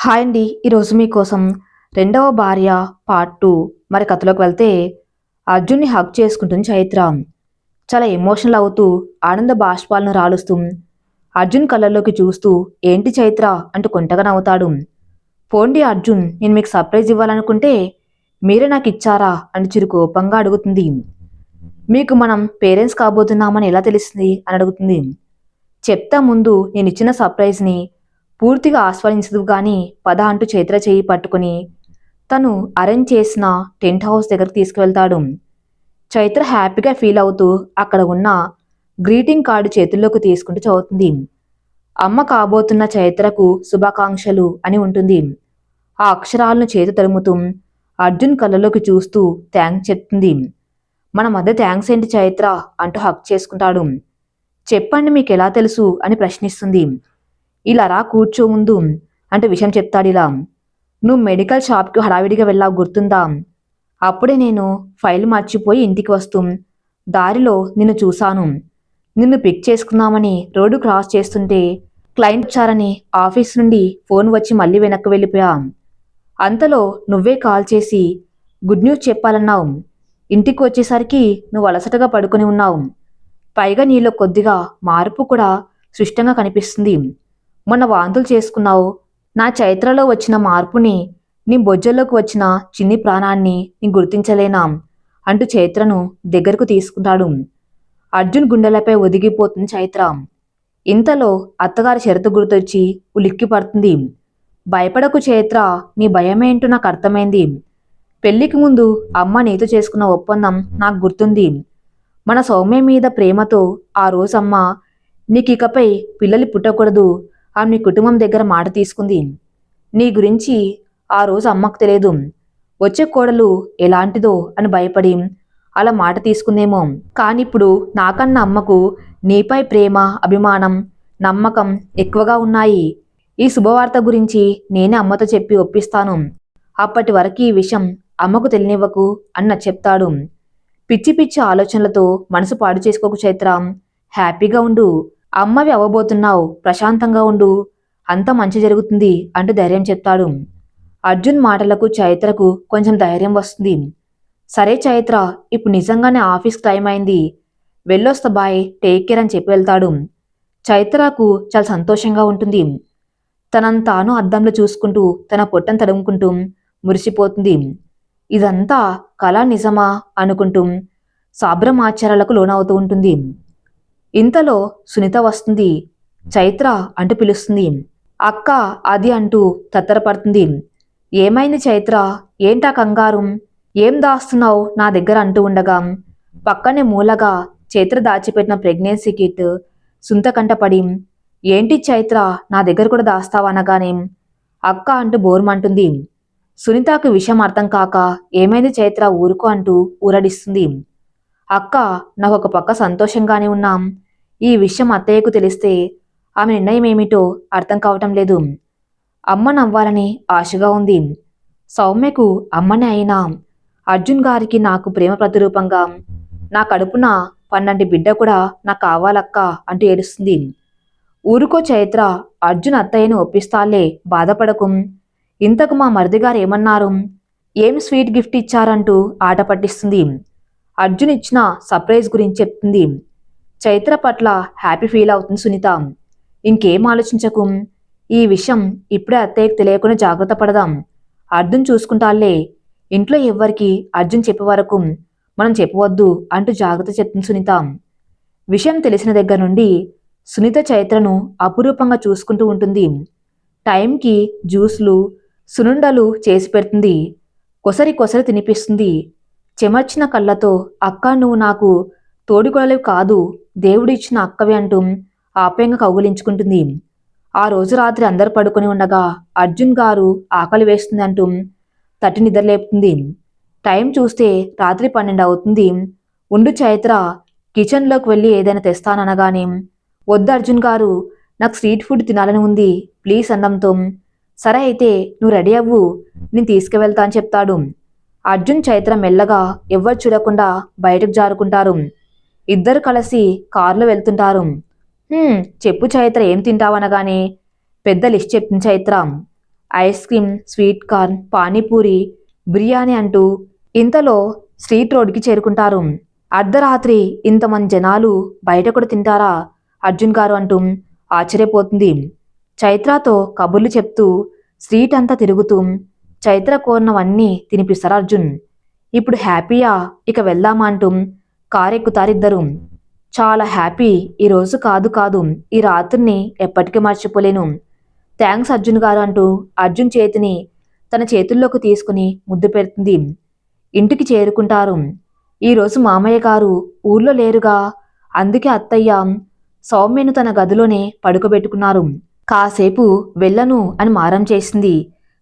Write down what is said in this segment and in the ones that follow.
Hi అండి. ఈరోజు మీకోసం రెండవ భార్య పార్ట్ 2 మరి కథలోకి వెళ్తే అర్జున్ని హగ్ చేసుకుంటుంది చైత్ర. చాలా ఎమోషనల్ అవుతూ ఆనంద బాష్పాలను రాలుస్తూ అర్జున్ కళ్ళల్లోకి చూస్తూ ఏంటి చైత్ర అంటూ కొంటగా నవ్వుతాడు. పోండి అర్జున్, నేను మీకు సర్ప్రైజ్ ఇవ్వాలనుకుంటే మీరే నాకు ఇచ్చారా అని చిరు కోపంగా అడుగుతుంది. మీకు మనం పేరెంట్స్ కాబోతున్నామని ఎలా తెలిసింది అని అడుగుతుంది. చెప్తా ముందు నేను ఇచ్చిన సర్ప్రైజ్ని పూర్తిగా ఆస్వాదించదు గాని పద అంటూ చైత్ర చేయి పట్టుకుని తను అరేంజ్ చేసిన టెంట్ హౌస్ దగ్గరకు తీసుకువెళ్తాడు. చైత్ర హ్యాపీగా ఫీల్ అవుతూ అక్కడ ఉన్న గ్రీటింగ్ కార్డు చేతుల్లోకి తీసుకుంటూ చదువుతుంది. అమ్మ కాబోతున్న చైత్రకు శుభాకాంక్షలు అని ఉంటుంది. ఆ అక్షరాలను చేతి తరుముతూ అర్జున్ కళ్ళలోకి చూస్తూ థ్యాంక్స్ చెప్తుంది. మన మధ్య థ్యాంక్స్ ఏంటి చైత్ర అంటూ హక్ చేసుకుంటాడు. చెప్పండి మీకు ఎలా తెలుసు అని ప్రశ్నిస్తుంది. ఇలా రా కూర్చో ముందు అంటే విషయం చెప్తాడిలా. నువ్వు మెడికల్ షాప్కి హడావిడిగా వెళ్ళావు గుర్తుందా? అప్పుడే నేను ఫైల్ మర్చిపోయి ఇంటికి వస్తూ దారిలో నిన్ను చూశాను. నిన్ను పిక్ చేసుకుందామని రోడ్డు క్రాస్ చేస్తుంటే క్లయింట్ వచ్చారని ఆఫీస్ నుండి ఫోన్ వచ్చి మళ్ళీ వెనక్కి వెళ్ళిపోయా. అంతలో నువ్వే కాల్ చేసి గుడ్ న్యూస్ చెప్పాలన్నావు. ఇంటికి వచ్చేసరికి నువ్వు అలసటగా పడుకొని ఉన్నావు. పైగా నీలో కొద్దిగా మార్పు కూడా స్పష్టంగా కనిపిస్తుంది. మొన్న వాంతులు చేసుకున్నావు. నా చైత్రలో వచ్చిన మార్పుని, నీ బొజ్జల్లోకి వచ్చిన చిన్ని ప్రాణాన్ని నీ గుర్తించలేనా అంటూ చైత్రను దగ్గరకు తీసుకుంటాడు. అర్జున్ గుండెలపై ఒదిగిపోతుంది చైత్ర. ఇంతలో అత్తగారి షరతు గుర్తొచ్చి ఉలిక్కి పడుతుంది. భయపడకు చైత్ర, నీ భయమేంటో నాకు అర్థమైంది. పెళ్లికి ముందు అమ్మ నీతో చేసుకున్న ఒప్పందం నాకు గుర్తుంది. మన సౌమ్య మీద ప్రేమతో ఆ రోజమ్మ నీకికపై పిల్లలు పుట్టకూడదు ఆమె నీ కుటుంబం దగ్గర మాట తీసుకుంది. నీ గురించి ఆ రోజు అమ్మకు తెలియదు. వచ్చే కోడలు ఎలాంటిదో అని భయపడి అలా మాట తీసుకుందేమో. కానిప్పుడు నాకన్నా అమ్మకు నీపై ప్రేమ, అభిమానం, నమ్మకం ఎక్కువగా ఉన్నాయి. ఈ శుభవార్త గురించి నేనే అమ్మతో చెప్పి ఒప్పిస్తాను. అప్పటి వరకు ఈ విషయం అమ్మకు తెలియనివ్వకు అన్న చెప్తాడు. పిచ్చి పిచ్చి ఆలోచనలతో మనసు పాడు చేసుకోకు చైత్ర, హ్యాపీగా ఉండు. అమ్మవి అవ్వబోతున్నావు, ప్రశాంతంగా ఉండు, అంత మంచి జరుగుతుంది అంటూ ధైర్యం చెప్తాడు. అర్జున్ మాటలకు చైత్రకు కొంచెం ధైర్యం వస్తుంది. సరే చైత్ర, ఇప్పుడు నిజంగానే ఆఫీస్కి టైం అయింది, వెళ్ళొస్తా, బాయ్, టేక్ కేర్ అని చెప్పి వెళ్తాడు. చైత్రకు చాలా సంతోషంగా ఉంటుంది. తనను తాను అద్దంలో చూసుకుంటూ తన పొట్టను తడుముకుంటూ మురిసిపోతుంది. ఇదంతా కళ నిజమా అనుకుంటూ సాబ్రమాచారాలకు లోనవుతూ ఉంటుంది. ఇంతలో సునీత వస్తుంది. చైత్ర అంటూ పిలుస్తుంది. అక్క అది అంటూ తత్తరపడుతుంది. ఏమైంది చైత్ర, ఏంటా కంగారు, ఏం దాస్తున్నావు నా దగ్గర అంటూ ఉండగా పక్కనే మూలగా చైత్ర దాచిపెట్టిన ప్రెగ్నెన్సీ కిట్ సునీత కంటపడి ఏంటి చైత్ర నా దగ్గర కూడా దాస్తావా అనగానే అక్క అంటూ బోరుమంటుంది. సునీతకు విషయం అర్థం కాక ఏమైంది చైత్ర ఊరుకో అంటూ ఊరడిస్తుంది. అక్క, నాకు ఒక పక్క సంతోషంగానే ఉన్నాం. ఈ విషయం అత్తయ్యకు తెలిస్తే ఆమె నిర్ణయం ఏమిటో అర్థం కావటం లేదు. అమ్మ నవ్వాలని ఆశగా ఉంది. సౌమ్యకు అమ్మనే అయినా అర్జున్ గారికి నాకు ప్రేమ ప్రతిరూపంగా నా కడుపున పన్నంటి బిడ్డ కూడా నాకు కావాలక్క అంటూ ఏడుస్తుంది. ఊరుకో చైత్ర, అర్జున్ అత్తయ్యను ఒప్పిస్తాలే, బాధపడకు. ఇంతకు మా మరిదిగారు ఏమన్నారు, ఏం స్వీట్ గిఫ్ట్ ఇచ్చారంటూ ఆట పట్టిస్తుంది. అర్జున్ ఇచ్చిన సర్ప్రైజ్ గురించి చెప్తుంది. చైత్ర పట్ల హ్యాపీ ఫీల్ అవుతుంది సునీత. ఇంకేం ఆలోచించకు, ఈ విషయం ఇప్పుడే అత్తయ్యకు తెలియకుండా జాగ్రత్త పడదాం. అర్జున్ చూసుకుంటాలే, ఇంట్లో ఎవ్వరికి అర్జున్ చెప్పే వరకు మనం చెప్పవద్దు అంటూ జాగ్రత్త చెప్తుంది సునీత. విషయం తెలిసిన దగ్గర నుండి సునీత చైత్రను అపురూపంగా చూసుకుంటూ ఉంటుంది. టైంకి జ్యూస్లు, సునుండలు చేసి పెడుతుంది. కొసరి కొసరి తినిపిస్తుంది. చెమర్చిన కళ్ళతో అక్క, నువ్వు నాకు తోడికొడలివి కాదు, దేవుడు ఇచ్చిన అక్కవి అంటూ ఆప్యాయంగా కౌగిలించుకుంటుంది. ఆ రోజు రాత్రి అందరు పడుకొని ఉండగా అర్జున్ గారు ఆకలి వేస్తుంది అంటూ తట్టి నిద్రలేపుతుంది. టైం చూస్తే రాత్రి 12 అవుతుంది. ఉండు చైత్ర, కిచెన్లోకి వెళ్ళి ఏదైనా తెస్తాననగానే వద్దు అర్జున్ గారు, నాకు స్ట్రీట్ ఫుడ్ తినాలని ఉంది ప్లీజ్ అనడంతో సరే అయితే నువ్వు రెడీ అవ్వు, నేను తీసుకువెళ్తా అని చెప్తాడు. అర్జున్ చైత్ర మెల్లగా ఎవ్వరు చూడకుండా బయటకు జారుకుంటారు. ఇద్దరు కలిసి కారులో వెళ్తుంటారు. చెప్పు చైత్ర, ఏం తింటావనగానే పెద్ద లిస్ట్ చెప్తుంది Chaitra. Ice cream, sweet corn, panipuri, biryani అంటూ ఇంతలో స్ట్రీట్ రోడ్కి చేరుకుంటారు. అర్ధరాత్రి ఇంతమంది జనాలు బయట కూడా తింటారా అర్జున్ గారు అంటూ ఆశ్చర్యపోతుంది. చైత్రతో కబుర్లు చెప్తూ స్ట్రీట్ అంతా తిరుగుతూ చైత్ర కోరినవన్నీ తినిపిస్తారు అర్జున్. ఇప్పుడు హ్యాపీయా, ఇక వెళ్దామా అంటూ కారెక్కుతారిద్దరు. చాలా హ్యాపీ, ఈరోజు కాదు కాదు ఈ రాత్రిని ఎప్పటికీ మర్చిపోలేను. థ్యాంక్స్ అర్జున్ గారు అంటూ అర్జున్ చేతిని తన చేతుల్లోకి తీసుకుని ముద్దు పెడుతుంది. ఇంటికి చేరుకుంటారు. ఈరోజు మామయ్య గారు ఊర్లో లేరుగా, అందుకే అత్తయ్య సౌమ్యను తన గదిలోనే పడుకోబెట్టుకున్నారు. కాసేపు వెళ్ళను అని మారం చేసింది.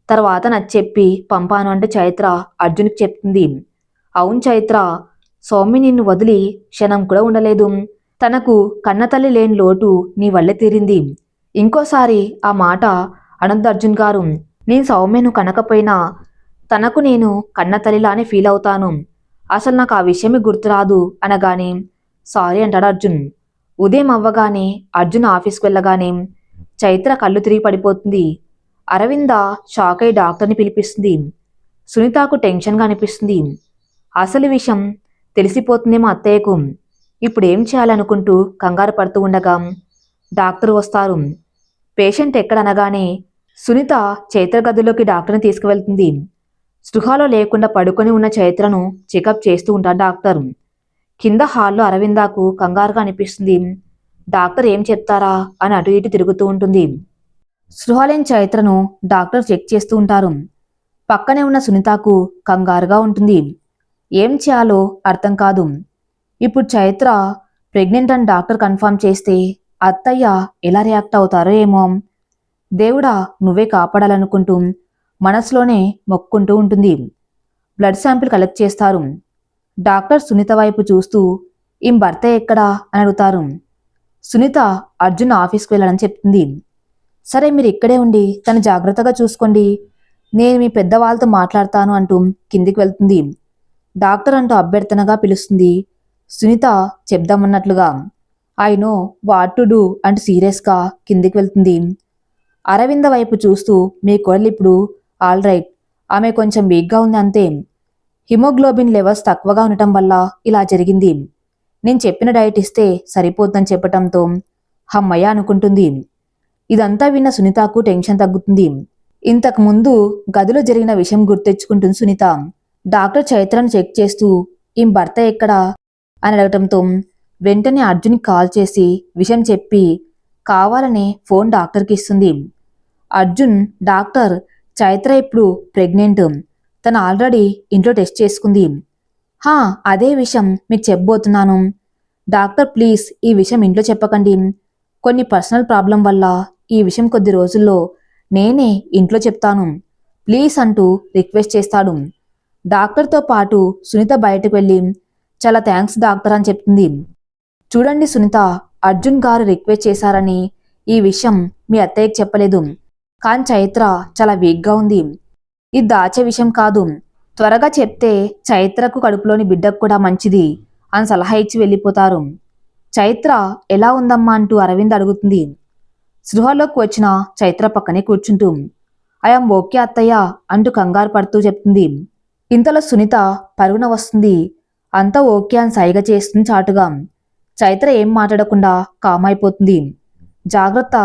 తర్వాత నచ్చెప్పి పంపాను అంటే చైత్ర అర్జున్కి చెప్తుంది. అవును చైత్ర, సౌమ్య నిన్ను వదిలి క్షణం కూడా ఉండలేదు. తనకు కన్నతల్లి లేని లోటు నీ వల్లే తీరింది. ఇంకోసారి ఆ మాట అనొద్దు అర్జున్ గారు. నేను సౌమ్యను కనకపోయినా తనకు నేను కన్నతల్లిలానే ఫీల్ అవుతాను. అసలు నాకు ఆ విషయమే గుర్తురాదు అనగానే సారీ అంటాడు అర్జున్. ఉదయం అవ్వగానే అర్జున్ ఆఫీస్కి వెళ్ళగానే చైత్ర కళ్ళు తిరిగి పడిపోతుంది. అరవింద షాక్ అయి డాక్టర్ని పిలిపిస్తుంది. సునీతకు టెన్షన్గా అనిపిస్తుంది. అసలు విషయం తెలిసిపోతుందేమో అత్తయ్యకు. ఇప్పుడేం చేయాలనుకుంటూ కంగారు పడుతూ ఉండగా డాక్టర్ వస్తారు. పేషెంట్ ఎక్కడనగానే సునీత చైత్ర గదిలోకి డాక్టర్ని తీసుకువెళ్తుంది. స్పృహలో లేకుండా పడుకొని ఉన్న చైత్రను చెకప్ చేస్తూ ఉంటాడు డాక్టర్. కింద హాల్లో అరవిందాకు కంగారుగా అనిపిస్తుంది. డాక్టర్ ఏం చెప్తారా అని అటు ఇటు తిరుగుతూ ఉంటుంది. స్పృహలేని చైత్రను డాక్టర్ చెక్ చేస్తూ ఉంటారు. పక్కనే ఉన్న సునీతకు కంగారుగా ఉంటుంది. ఏం చేయాలో అర్థం కాదు. ఇప్పుడు చైత్ర ప్రెగ్నెంట్ అని డాక్టర్ కన్ఫర్మ్ చేస్తే అత్తయ్య ఎలా రియాక్ట్ అవుతారో ఏమో. దేవుడా నువ్వే కాపాడాలనుకుంటూ మనసులోనే మొక్కుంటూ ఉంటుంది. బ్లడ్ శాంపిల్ కలెక్ట్ చేస్తారు. డాక్టర్ సునీత వైపు చూస్తూ ఈమె భర్త ఎక్కడా అని అడుగుతారు. సునీత అర్జున్ ఆఫీస్కి వెళ్ళాలని చెప్తుంది. సరే మీరు ఇక్కడే ఉండి తను జాగ్రత్తగా చూసుకోండి, నేను మీ పెద్దవాళ్ళతో మాట్లాడతాను అంటూ కిందికి వెళ్తుంది. డాక్టర్ అంటూ అభ్యర్థనగా పిలుస్తుంది. సునీత చెప్దామన్నట్లుగా I know what to do అంటూ సీరియస్గా కిందికి వెళ్తుంది. అరవింద వైపు చూస్తూ మీ కోడలు ఇప్పుడు ఆల్ రైట్, ఆమె కొంచెం వీక్గా ఉంది అంతే. హిమోగ్లోబిన్ లెవెల్స్ తక్కువగా ఉండటం వల్ల ఇలా జరిగింది. నేను చెప్పిన డైట్ ఇస్తే సరిపోతుందని చెప్పటంతో హమ్మయ్య అనుకుంటుంది. ఇదంతా విన్న సునీతకు టెన్షన్ తగ్గుతుంది. ఇంతకు ముందు గదిలో జరిగిన విషయం గుర్తెచ్చుకుంటుంది సునీత. డాక్టర్ చైత్రను చెక్ చేస్తూ ఈమె భర్త ఎక్కడా అని అడగటంతో వెంటనే అర్జున్కి కాల్ చేసి విషయం చెప్పి కావాలని ఫోన్ డాక్టర్కి ఇస్తుంది. అర్జున్ డాక్టర్ చైత్ర ఇప్పుడు ప్రెగ్నెంట్, తను ఆల్రెడీ ఇంట్లో టెస్ట్ చేసుకుంది. అదే విషయం మీకు చెప్పబోతున్నాను. డాక్టర్ ప్లీజ్ ఈ విషయం ఇంట్లో చెప్పకండి, కొన్ని పర్సనల్ ప్రాబ్లం వల్ల ఈ విషయం కొద్ది రోజుల్లో నేనే ఇంట్లో చెప్తాను ప్లీజ్ అంటూ రిక్వెస్ట్ చేస్తాడు. డాక్టర్తో పాటు సునీత బయటకు వెళ్ళి చాలా థ్యాంక్స్ డాక్టర్ అని చెప్తుంది. చూడండి సునీత, అర్జున్ గారు రిక్వెస్ట్ చేశారని ఈ విషయం మీ అత్తయ్యకి చెప్పలేదు, కానీ చైత్ర చాలా వీక్గా ఉంది, ఇది దాచే విషయం కాదు, త్వరగా చెప్తే చైత్రకు కడుపులోని బిడ్డకు కూడా మంచిది అని సలహా ఇచ్చి వెళ్ళిపోతారు. చైత్ర ఎలా ఉందమ్మా అంటూ అరవింద్ అడుగుతుంది. సృహలోకి వచ్చిన చైత్ర పక్కనే కూర్చుంటూ ఐఎమ్ ఓకే అత్తయ్య అంటూ కంగారు పడుతూ చెప్తుంది. ఇంతలో సునీత పరుగున వస్తుంది. అంతా ఓకే అని సైగ చేస్తుంది చాటుగా. చైత్ర ఏం మాట్లాడకుండా కామ్ అయిపోతుంది. జాగ్రత్త,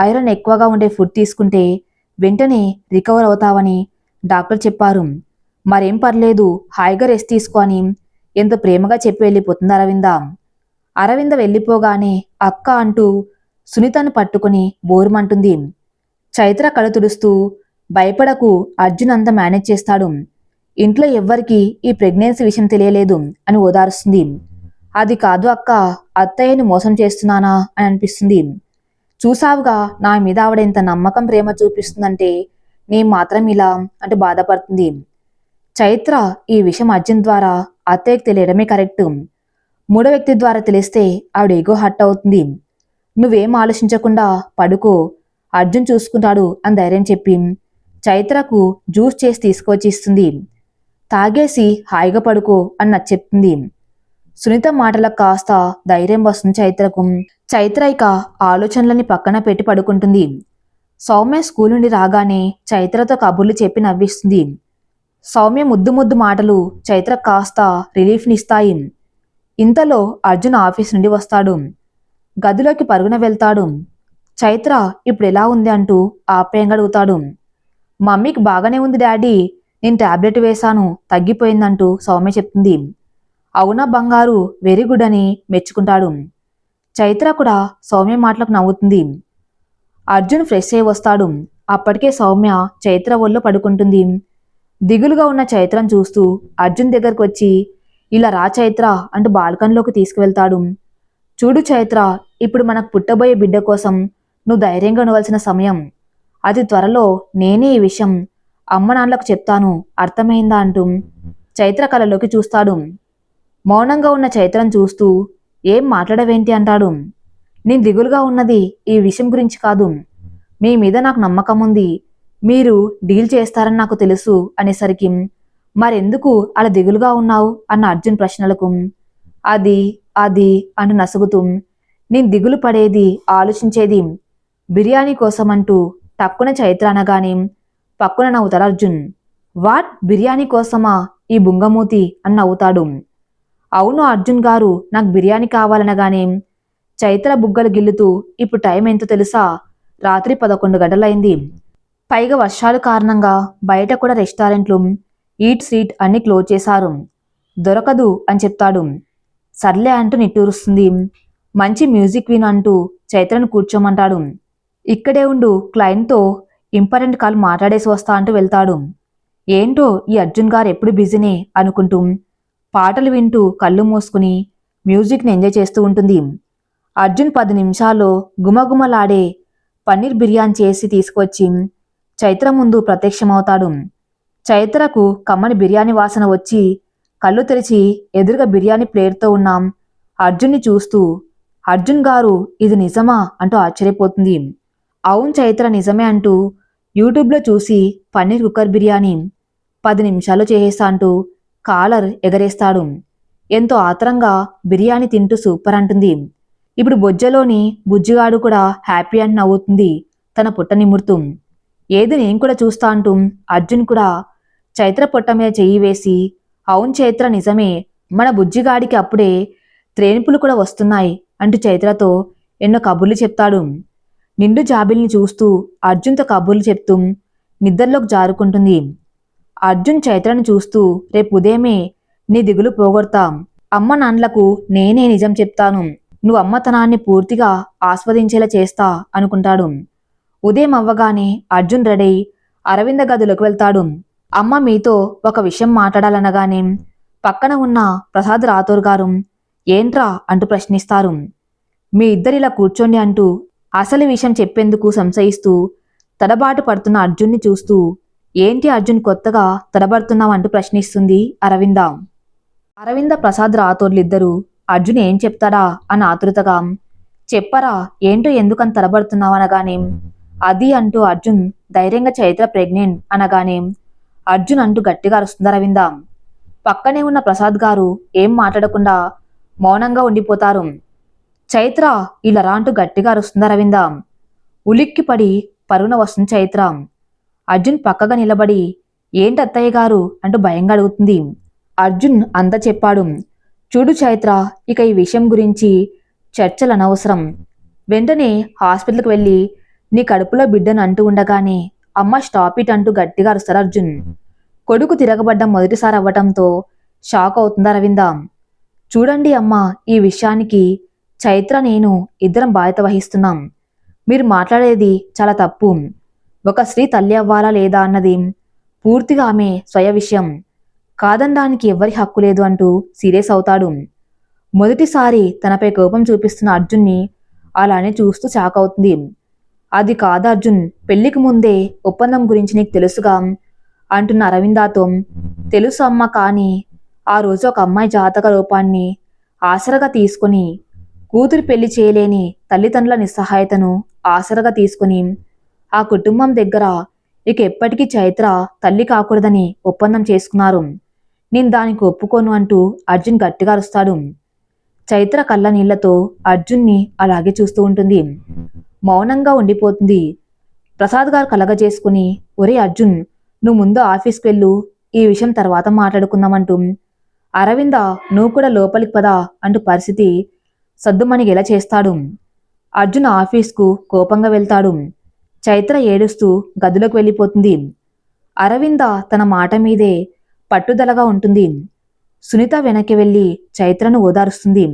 ఐరన్ ఎక్కువగా ఉండే ఫుడ్ తీసుకుంటే వెంటనే రికవర్ అవుతావని డాక్టర్ చెప్పారు. మరేం పర్లేదు, హాయిగా రెస్ట్ తీసుకో అని ఎంతో ప్రేమగా చెప్పి వెళ్ళిపోతుంది అరవింద. అరవింద వెళ్ళిపోగానే అక్క అంటూ సునీతను పట్టుకుని బోరుమంటుంది. చైత్ర కళ్ళు తుడుస్తూ భయపడకు, అర్జున్ అంతా మేనేజ్ చేస్తాడు, ఇంట్లో ఎవ్వరికీ ఈ ప్రెగ్నెన్సీ విషయం తెలియలేదు అని ఓదారుస్తుంది. అది కాదు అక్క, అత్తయ్యని మోసం చేస్తున్నానా అని అనిపిస్తుంది. చూసావుగా నా మీద ఆవిడ ఎంత నమ్మకం ప్రేమ చూపిస్తుందంటే నేను మాత్రం ఇలా అంటూ బాధపడుతుంది. చైత్ర ఈ విషయం అర్జున్ ద్వారా అత్తయ్యకి తెలియడమే కరెక్ట్, మూడో వ్యక్తి ద్వారా తెలిస్తే ఆవిడ ఈగో హర్ట్ అవుతుంది. నువ్వేం ఆలోచించకుండా పడుకో, అర్జున్ చూసుకుంటాడు అని ధైర్యం చెప్పి చైత్రకు జ్యూస్ చేసి తీసుకొచ్చి ఇస్తుంది. తాగేసి హాయిగా పడుకో అని చెప్తుంది. సునీత మాటలకు కాస్త ధైర్యం వస్తుంది చైత్రకు. చైత్ర ఇక ఆలోచనలని పక్కన పెట్టి పడుకుంటుంది. సౌమ్య స్కూల్ నుండి రాగానే చైత్రతో కబుర్లు చెప్పి నవ్విస్తుంది. సౌమ్య ముద్దు ముద్దు మాటలు చైత్ర కాస్త రిలీఫ్నిస్తాయి. ఇంతలో అర్జున్ ఆఫీస్ నుండి వస్తాడు. గదిలోకి పరుగున వెళ్తాడు. చైత్ర ఇప్పుడు ఎలా ఉంది అంటూ ఆప్యాయంగా అడుగుతాడు. మమ్మీకి బాగానే ఉంది డాడీ, నేను టాబ్లెట్ వేశాను, తగ్గిపోయిందంటూ సౌమ్య చెప్తుంది. అవునా బంగారు, వెరీ గుడ్ అని మెచ్చుకుంటాడు. చైత్ర కూడా సౌమ్య మాటలకు నవ్వుతుంది. అర్జున్ ఫ్రెష్ అయి వస్తాడు. అప్పటికే సౌమ్య చైత్ర ఒళ్ళో పడుకుంటుంది. దిగులుగా ఉన్న చైత్రను చూస్తూ అర్జున్ దగ్గరకు వచ్చి ఇలా రా చైత్ర అంటూ బాల్కనీలోకి తీసుకువెళ్తాడు. చూడు చైత్ర, ఇప్పుడు మనకు పుట్టబోయే బిడ్డ కోసం నువ్వు ధైర్యంగా ఉండవలసిన సమయం. అతి త్వరలో నేనే ఈ విషయం అమ్మ నాన్నలకు చెప్తాను, అర్థమైందా అంటూ చైత్ర కళ్ళలోకి చూస్తాడు. మౌనంగా ఉన్న చైత్రను చూస్తూ ఏం మాట్లాడవేంటి అంటాడు. నేను దిగులుగా ఉన్నది ఈ విషయం గురించి కాదు, మీ మీద నాకు నమ్మకం ఉంది, మీరు డీల్ చేస్తారని నాకు తెలుసు అనేసరికి మరెందుకు అలా దిగులుగా ఉన్నావు అన్న అర్జున్ ప్రశ్నలకు అది అది అంటూ నసుగుతూ నేను దిగులు పడేది ఆలోచించేది బిర్యానీ కోసం అంటూ టక్కున చైత్ర అనగానే పక్కున నవ్వుతాడు అర్జున్. వాట్, బిర్యానీ కోసమా ఈ బుంగమూతి అని నవ్వుతాడు. అవును అర్జున్ గారు, నాకు బిర్యానీ కావాలనగానే చైత్ర బుగ్గలు గిల్లుతూ ఇప్పుడు టైం ఎంతో తెలుసా, రాత్రి 11 గంటలైంది. పైగా వర్షాలు కారణంగా బయట కూడా రెస్టారెంట్లు, ఈట్ స్ట్రీట్ అన్ని క్లోజ్ చేశారు, దొరకదు అని చెప్తాడు. సర్లే అంటూ నిట్టూరుస్తుంది. మంచి మ్యూజిక్ విన్ అంటూ చైత్రను కూర్చోమంటాడు. ఇక్కడే ఉండు, క్లయింట్తో ఇంపార్టెంట్ కాల్ మాట్లాడేసి వస్తా అంటూ వెళ్తాడు. ఏంటో ఈ అర్జున్ గారు ఎప్పుడు బిజీనే అనుకుంటూ పాటలు వింటూ కళ్ళు మూసుకుని మ్యూజిక్ని ఎంజాయ్ చేస్తూ ఉంటుంది. అర్జున్ 10 నిమిషాల్లో గుమగుమలాడే పన్నీర్ బిర్యానీ చేసి తీసుకొచ్చి చైత్ర ముందు ప్రత్యక్షమవుతాడు. చైత్రకు కమ్మని బిర్యానీ వాసన వచ్చి కళ్ళు తెరిచి ఎదురుగా బిర్యానీ ప్లేట్తో ఉన్నాం అర్జున్ని చూస్తూ అర్జున్ గారు ఇది నిజమా అంటూ ఆశ్చర్యపోతుంది. అవును చైత్ర, నిజమే అంటూ యూట్యూబ్లో చూసి పన్నీర్ కుక్కర్ బిర్యానీ 10 నిమిషాల్లో చేసేస్తా అంటూ కాలర్ ఎగరేస్తాడు. ఎంతో ఆత్రంగా బిర్యానీ తింటూ సూపర్ అంటుంది. ఇప్పుడు బొజ్జలోని బుజ్జిగాడు కూడా హ్యాపీ అని నవ్వుతుంది తన పుట్ట నిమురుతూ. ఏది నేను కూడా చూస్తా అంటూ అర్జున్ కూడా చైత్ర పొట్ట మీద చెయ్యి వేసి అవును చైత్ర నిజమే, మన బుజ్జిగాడికి అప్పుడే త్రేణుపులు కూడా వస్తున్నాయి అంటూ చైత్రతో ఎన్నో కబుర్లు చెప్తాడు. నిండు జాబిల్ని చూస్తూ అర్జున్తో కబుర్లు చెప్తూ నిద్రలోకి జారుకుంటుంది. అర్జున్ చైత్రను చూస్తూ రేపు ఉదయమే నీ దిగులు పోగొడతా, అమ్మ నాన్నలకు నేనే నిజం చెప్తాను, నువ్వు అమ్మతనాన్ని పూర్తిగా ఆస్వాదించేలా చేస్తా అనుకుంటాడు. ఉదయం అవ్వగానే అర్జున్ రెడీ అరవింద గదిలోకి వెళ్తాడు. అమ్మ మీతో ఒక విషయం మాట్లాడాలనగానే పక్కన ఉన్న ప్రసాద్ రాథోర్ గారు ఏంట్రా అంటూ ప్రశ్నిస్తారు. మీ ఇద్దరిలా కూర్చోండి అంటూ అసలు విషయం చెప్పేందుకు సంశయిస్తూ తడబాటు పడుతున్న అర్జున్ని చూస్తూ ఏంటి అర్జున్ కొత్తగా తడబడుతున్నావంటూ ప్రశ్నిస్తుంది అరవింద. అరవింద ప్రసాద్ రాథోర్లిద్దరూ అర్జున్ ఏం చెప్తాడా అని ఆతృతగా చెప్పరా ఏంటో ఎందుకని తడబడుతున్నావు అనగానే అది అంటూ అర్జున్ ధైర్యంగా చైత్ర ప్రెగ్నెంట్ అనగానే అర్జున్ అంటూ గట్టిగా అరుస్తుంది అరవింద. పక్కనే ఉన్న ప్రసాద్ గారు ఏం మాట్లాడకుండా మౌనంగా ఉండిపోతారు. చైత్ర ఇలా రా అంటూ గట్టిగా అరుస్తుంది అరవింద. ఉలిక్కిపడి పరుగున వస్తుంది చైత్ర. అర్జున్ పక్కగా నిలబడి ఏంటి అత్తయ్య గారు అంటూ భయంగా అడుగుతుంది. అర్జున్ అంతా చెప్పాడు. చూడు చైత్ర, ఇక ఈ విషయం గురించి చర్చలు అనవసరం. వెంటనే హాస్పిటల్కి వెళ్ళి నీ కడుపులో బిడ్డను అంటూ ఉండగానే అమ్మ స్టాప్ ఇట్ అంటూ గట్టిగా అరుస్తారు అర్జున్. కొడుకు తిరగబడ్డం మొదటిసారి అవ్వటంతో షాక్ అవుతుంది అరవింద. చూడండి అమ్మ, ఈ విషయానికి చైత్ర నేను ఇద్దరం బాధ్యత వహిస్తున్నాం. మీరు మాట్లాడేది చాలా తప్పు. ఒక స్త్రీ తల్లి అవ్వాలా లేదా అన్నది పూర్తిగా ఆమె స్వయ విషయం, కాదనడానికి ఎవ్వరి హక్కు లేదు అంటూ సీరియస్ అవుతాడు. మొదటిసారి తనపై కోపం చూపిస్తున్న అర్జున్ని అలానే చూస్తూ షాక్ అవుతుంది. అది కాదు అర్జున్, పెళ్లికి ముందే ఒప్పందం గురించి నీకు తెలుసుగా అంటున్న అరవిందాతో తెలుసు అమ్మ, కానీ ఆ రోజు ఒక అమ్మాయి జాతక రూపాన్ని ఆసరగా తీసుకుని కూతురు పెళ్లి చేయలేని తల్లిదండ్రుల నిస్సహాయతను ఆసరగా తీసుకుని ఆ కుటుంబం దగ్గర ఇక ఎప్పటికీ చైత్ర తల్లి కాకూడదని ఒప్పందం చేసుకున్నారు. నేను దానికి ఒప్పుకోను అంటూ అర్జున్ గట్టిగా అరుస్తాడు. చైత్ర కళ్ళ నీళ్లతో అర్జున్ని అలాగే చూస్తూ ఉంటుంది. మౌనంగా ఉండిపోతుంది. ప్రసాద్ గారు కలగజేసుకుని, ఒరే అర్జున్, నువ్వు ముందు ఆఫీస్కి వెళ్ళు, ఈ విషయం తర్వాత మాట్లాడుకుందామంటూ, అరవింద నువ్వు కూడా లోపలికి పదా అంటూ పరిస్థితి సద్దుమణిగేలా చేస్తాడు. అర్జున్ ఆఫీస్కు కోపంగా వెళ్తాడు. చైత్ర ఏడుస్తూ గదిలోకి వెళ్ళిపోతుంది. అరవింద తన మాట మీదే పట్టుదలగా ఉంటుంది. సునీత వెనక్కి వెళ్ళి చైత్రను ఓదారుస్తుంది.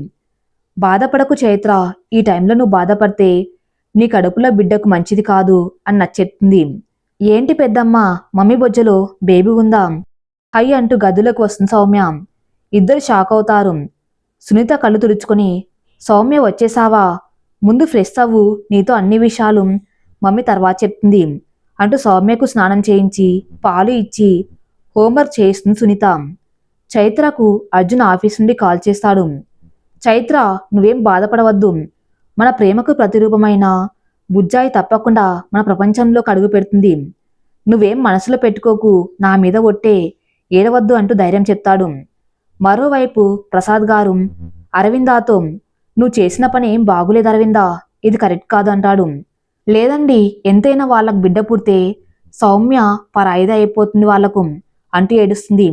బాధపడకు చైత్ర, ఈ టైంలో నువ్వు బాధపడితే నీ కడుపులో బిడ్డకు మంచిది కాదు అని నచ్చెప్తుంది. ఏంటి పెద్దమ్మ, మమ్మీ బొజ్జలో బేబీ ఉందా? హై అంటూ గదిలోకి వస్తుంది సౌమ్య. ఇద్దరు షాక్ అవుతారు. సునీత కళ్ళు తుడుచుకొని, సౌమ్య వచ్చేసావా? ముందు ఫ్రెష్ అవ్వు, నీతో అన్ని విషయాలు మమ్మీ తర్వాత చెప్తుంది అంటూ సౌమ్యకు స్నానం చేయించి పాలు ఇచ్చి హోంవర్క్ చేయిస్తుంది సునీత. చైత్రకు అర్జున్ ఆఫీస్ నుండి కాల్ చేస్తాడు. చైత్ర, నువ్వేం బాధపడవద్దు, మన ప్రేమకు ప్రతిరూపమైన బుజ్జాయి తప్పకుండా మన ప్రపంచంలోకి అడుగు పెడుతుంది. నువ్వేం మనసులో పెట్టుకోకు, నా మీద ఒట్టే, ఏడవద్దు అంటూ ధైర్యం చెప్తాడు. మరోవైపు ప్రసాద్ గారు అరవిందాతో, నువ్వు చేసిన పని ఏం బాగులేదు అరవిందా, ఇది కరెక్ట్ కాదు అంటాడు. లేదండి, ఎంతైనా వాళ్ళకు బిడ్డ పుడితే సౌమ్య పరాయిదా అయిపోతుంది వాళ్లకు అంటూ ఏడుస్తుంది.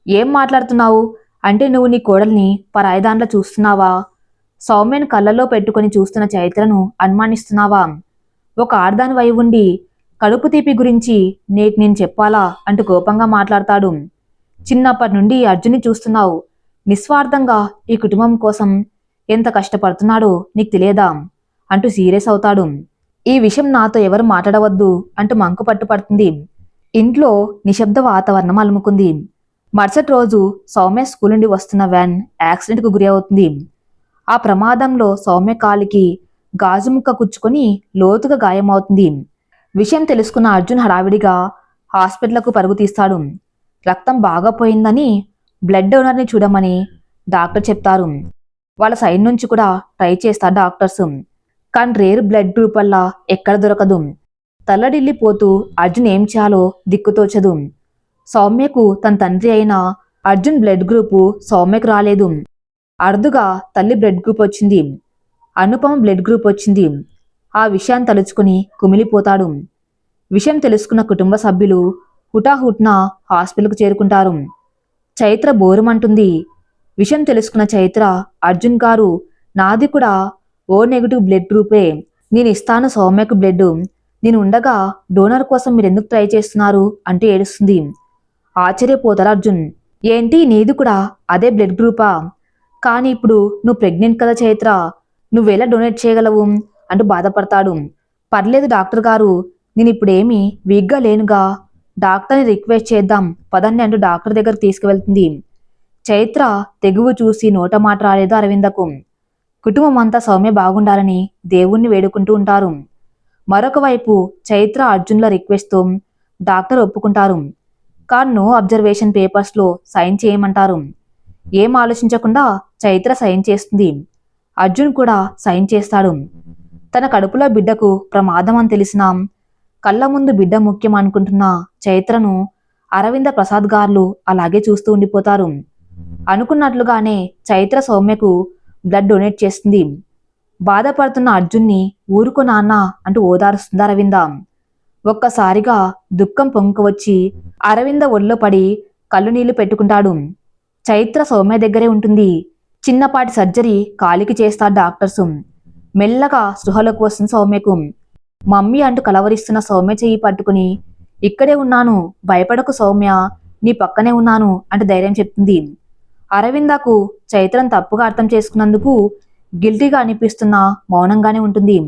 ఏం మాట్లాడుతున్నావు? అంటే నువ్వు నీ కోడల్ని పరాయిదాంట్లో చూస్తున్నావా? సౌమ్యను కళ్ళల్లో పెట్టుకుని చూస్తున్న చైత్రను అనుమానిస్తున్నావా? ఒక ఆడదాని వై ఉండి కడుపు తీపి గురించి నేను చెప్పాలా అంటూ కోపంగా మాట్లాడతాడు. చిన్నప్పటి నుండి అర్జున్ని చూస్తున్నావు, నిస్వార్థంగా ఈ కుటుంబం కోసం ఎంత కష్టపడుతున్నాడో నీకు తెలియదా అంటూ సీరియస్ అవుతాడు. ఈ విషయం నాతో ఎవరు మాట్లాడవద్దు అంటూ మంకు పట్టుపడుతుంది. ఇంట్లో నిశ్శబ్ద వాతావరణం అలుముకుంది. మరుసటి రోజు సౌమ్య స్కూల్ నుండి వస్తున్న వ్యాన్ యాక్సిడెంట్కు గురి అవుతుంది. ఆ ప్రమాదంలో సౌమ్య కాలికి గాజు ముక్క కుచ్చుకొని లోతుగా గాయమవుతుంది. విషయం తెలుసుకున్న అర్జున్ హడావిడిగా హాస్పిటల్కు పరుగు తీస్తాడు. రక్తం బాగా పోయిందని బ్లడ్ డోనర్ని చూడమని డాక్టర్ చెప్తారు. వాళ్ళ సైడ్ నుంచి కూడా ట్రై చేస్తారు డాక్టర్స్. కానీ రేర్ బ్లడ్ గ్రూప్ వల్ల ఎక్కడ దొరకదు. తల్లడిల్లిపోతూ అర్జున్ ఏం చేయాలో దిక్కుతోచదు. సౌమ్యకు తన తండ్రి అయిన అర్జున్ బ్లడ్ గ్రూపు సౌమ్యకు రాలేదు. అరుదుగా తల్లి బ్లడ్ గ్రూప్ వచ్చింది. అనుపమ బ్లడ్ గ్రూప్ వచ్చింది. ఆ విషయాన్ని తలుచుకుని కుమిలిపోతాడు. విషయం తెలుసుకున్న కుటుంబ సభ్యులు హుటాహుట్న హాస్పిటల్కు చేరుకుంటారు. చైత్ర బోరుమంటుంది. విషయం తెలుసుకున్న చైత్ర, అర్జున్ గారు, నాది కూడా ఓ నెగిటివ్ బ్లడ్ గ్రూపే, నేను ఇస్తాను సౌమ్యకు బ్లడ్, నేను ఉండగా డోనర్ కోసం మీరు ఎందుకు ట్రై చేస్తున్నారు అంటూ ఏడుస్తుంది. ఆశ్చర్యపోతారు అర్జున్. ఏంటి, నీది కూడా అదే బ్లడ్ గ్రూపా? కానీ ఇప్పుడు నువ్వు ప్రెగ్నెంట్ కదా చైత్ర, నువ్వెలా డొనేట్ చేయగలవు అంటూ బాధపడతాడు. పర్లేదు డాక్టర్ గారు, నేను ఇప్పుడేమీ వీక్గా లేనుగా, డాక్టర్ని రిక్వెస్ట్ చేద్దాం పదండి అంటూ డాక్టర్ దగ్గరకు తీసుకువెళ్తుంది. చైత్ర తెగువ చూసి నోట మాట రాలేదు అరవిందకు. కుటుంబం అంతా సౌమ్య బాగుండాలని దేవుణ్ణి వేడుకుంటూ ఉంటారు. మరొక వైపు చైత్ర అర్జున్ల రిక్వెస్ట్తో డాక్టర్ ఒప్పుకుంటారు. కానీ నో అబ్జర్వేషన్ పేపర్స్లో సైన్ చేయమంటారు. ఏం ఆలోచించకుండా చైత్ర సైన్ చేస్తుంది. అర్జున్ కూడా సైన్ చేస్తాడు. తన కడుపులో బిడ్డకు ప్రమాదం అని తెలిసినా కళ్ళ ముందు బిడ్డ ముఖ్యం అనుకుంటున్న చైత్రను అరవింద ప్రసాద్ గారు అలాగే చూస్తూ ఉండిపోతారు. అనుకున్నట్లుగానే చైత్ర సౌమ్యకు బ్లడ్ డొనేట్ చేస్తుంది. బాధపడుతున్న అర్జున్ని ఊరుకో నాన్న అంటూ ఓదారుస్తుంది అరవింద. ఒక్కసారిగా దుఃఖం పొంగుకొచ్చి అరవింద ఒళ్ళో పడి కళ్ళు నీళ్లు పెట్టుకుంటాడు. చైత్ర సౌమ్య దగ్గరే ఉంటుంది. చిన్నపాటి సర్జరీ కాలికి చేస్తారు డాక్టర్స్. మెల్లగా స్పృహలోకి వస్తుంది సౌమ్యకు. మమ్మీ అంటూ కలవరిస్తున్న సౌమ్య చెయ్యి పట్టుకుని, ఇక్కడే ఉన్నాను, భయపడకు సౌమ్య, నీ పక్కనే ఉన్నాను అంటూ ధైర్యం చెప్తుంది. అరవిందకు చైత్రం తప్పుగా అర్థం చేసుకున్నందుకు గిల్టీగా అనిపిస్తున్నా మౌనంగానే ఉంటుంది.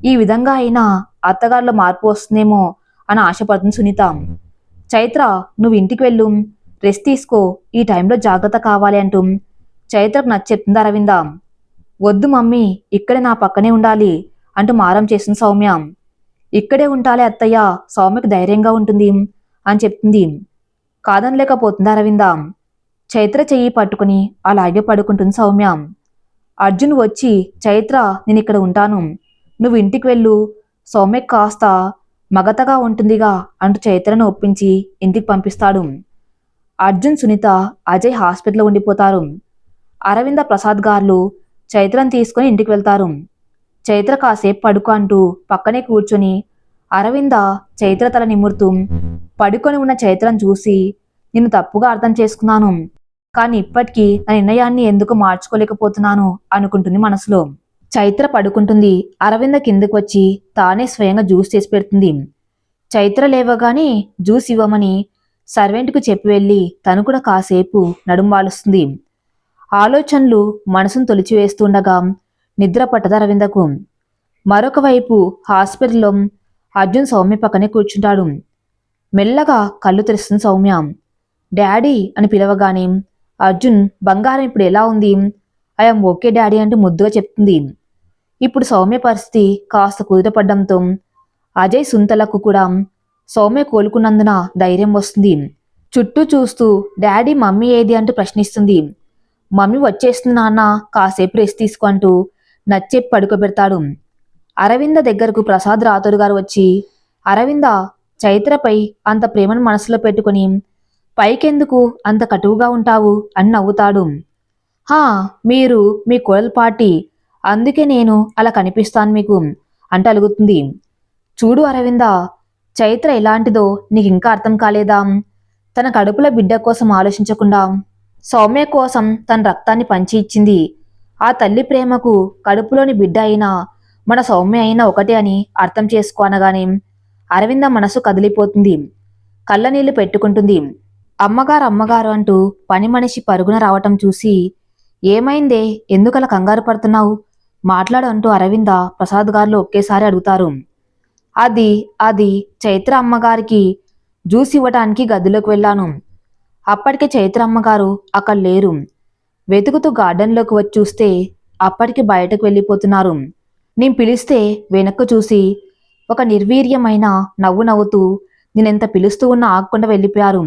ఈ విధంగా అయినా అత్తగారిలో మార్పు వస్తుందేమో అని ఆశపడుతుంది సునీత. చైత్ర, నువ్వు ఇంటికి వెళ్ళు, రెస్ట్ తీసుకో, ఈ టైంలో జాగ్రత్త కావాలి అంటూ చైత్రకు నచ్చెప్తుంది అరవింద. వద్దు మమ్మీ, ఇక్కడే నా పక్కనే ఉండాలి అంటూ మారం చేస్తుంది సౌమ్య. ఇక్కడే ఉంటాలే అత్తయ్య, సౌమ్యకు ధైర్యంగా ఉంటుంది అని చెప్తుంది. కాదనలేకపోతుంది అరవింద. చైత్ర చెయ్యి పట్టుకుని అలాగే పడుకుంటుంది సౌమ్య. అర్జున్ వచ్చి, చైత్ర నేను ఇక్కడ ఉంటాను, నువ్వు ఇంటికి వెళ్ళు, సౌమ్య కాస్త మగతగా ఉంటుందిగా అంటూ చైత్రను ఒప్పించి ఇంటికి పంపిస్తాడు. అర్జున్, సునీత, అజయ్ హాస్పిటల్లో ఉండిపోతారు. అరవింద ప్రసాద్ గారు చైత్రను తీసుకుని ఇంటికి వెళ్తారు. చైత్ర కాసేపు పడుకో అంటూ పక్కనే కూర్చొని అరవింద చైత్ర తల నిమురుతూ పడుకొని ఉన్న చైత్రను చూసి, నిన్ను తప్పుగా అర్థం చేసుకున్నాను. కానీ ఇప్పటికీ నా నిర్ణయాన్ని ఎందుకు మార్చుకోలేకపోతున్నాను అనుకుంటుంది మనసులో. చైత్ర పడుకుంటుంది. అరవింద కిందకు వచ్చి తానే స్వయంగా జ్యూస్ చేసి పెడుతుంది. చైత్ర లేవగానే జ్యూస్ ఇవ్వమని సర్వెంట్కు చెప్పి వెళ్ళి తను కూడా కాసేపు నడుం వాలుస్తుంది. ఆలోచనలు మనసును తొలిచివేస్తుండగా నిద్ర పట్టదు అరవిందకు. మరొక వైపు హాస్పిటల్లో అర్జున్ సౌమ్య పక్కనే కూర్చుంటాడు. మెల్లగా కళ్ళు తెరుస్తుంది సౌమ్య. డాడీ అని పిలవగానే అర్జున్ బంగారం ఇప్పుడు ఎలా ఉంది? ఐఎమ్ ఓకే డాడీ అంటూ ముద్దుగా చెప్తుంది. ఇప్పుడు సౌమ్య పరిస్థితి కాస్త కుదుటపడ్డంతో అజయ్ సుంతలకు కూడా సౌమ్య కోలుకున్నందున ధైర్యం వస్తుంది. చుట్టూ చూస్తూ డాడీ మమ్మీ ఏది అంటూ ప్రశ్నిస్తుంది. మమ్మీ వచ్చేస్తుంది నాన్న, కాసేపు రెస్ట్ తీసుకో అంటూ నచ్చేపు పడుకోబెడతాడు. అరవింద దగ్గరకు ప్రసాద్ రాథోడ్ గారు వచ్చి, అరవింద, చైత్రపై అంత ప్రేమను మనసులో పెట్టుకుని పైకెందుకు అంత కటువుగా ఉంటావు అని నవ్వుతాడు. హా, మీరు మీ కోడల పార్టీ, అందుకే నేను అలా కనిపిస్తాను మీకు అంట అలుగుతుంది. చూడు అరవింద, చైత్ర ఎలాంటిదో నీకు ఇంకా అర్థం కాలేదా? తన కడుపుల బిడ్డ కోసం ఆలోచించకుండా సౌమ్య కోసం తన రక్తాన్ని పంచి ఇచ్చింది. ఆ తల్లి ప్రేమకు కడుపులోని బిడ్డ అయినా మన సౌమ్య అయినా ఒకటే అని అర్థం చేసుకోనగానే అరవింద మనసు కదిలిపోతుంది. కళ్ళ నీళ్లు పెట్టుకుంటుంది. అమ్మగారు అమ్మగారు అంటూ పని మనిషి పరుగున రావటం చూసి, ఏమైందే, ఎందుకలా కంగారు పడుతున్నావు? మాట్లాడు అంటూ అరవింద ప్రసాద్ గారు ఒకేసారి అడుగుతారు. అది అది చైత్ర అమ్మగారికి జ్యూస్ ఇవ్వటానికి గదిలోకి వెళ్ళాను. అప్పటికే చైత్ర అమ్మగారు అక్కడ లేరు. వెతుకుతూ గార్డెన్లోకి వచ్చి చూస్తే అప్పటికి బయటకు వెళ్ళిపోతున్నారు. నేను పిలిస్తే వెనక్కు చూసి ఒక నిర్వీర్యమైన నవ్వు నవ్వుతూ నేనెంత పిలుస్తూ ఉన్నా ఆగకుండా వెళ్ళిపోయారు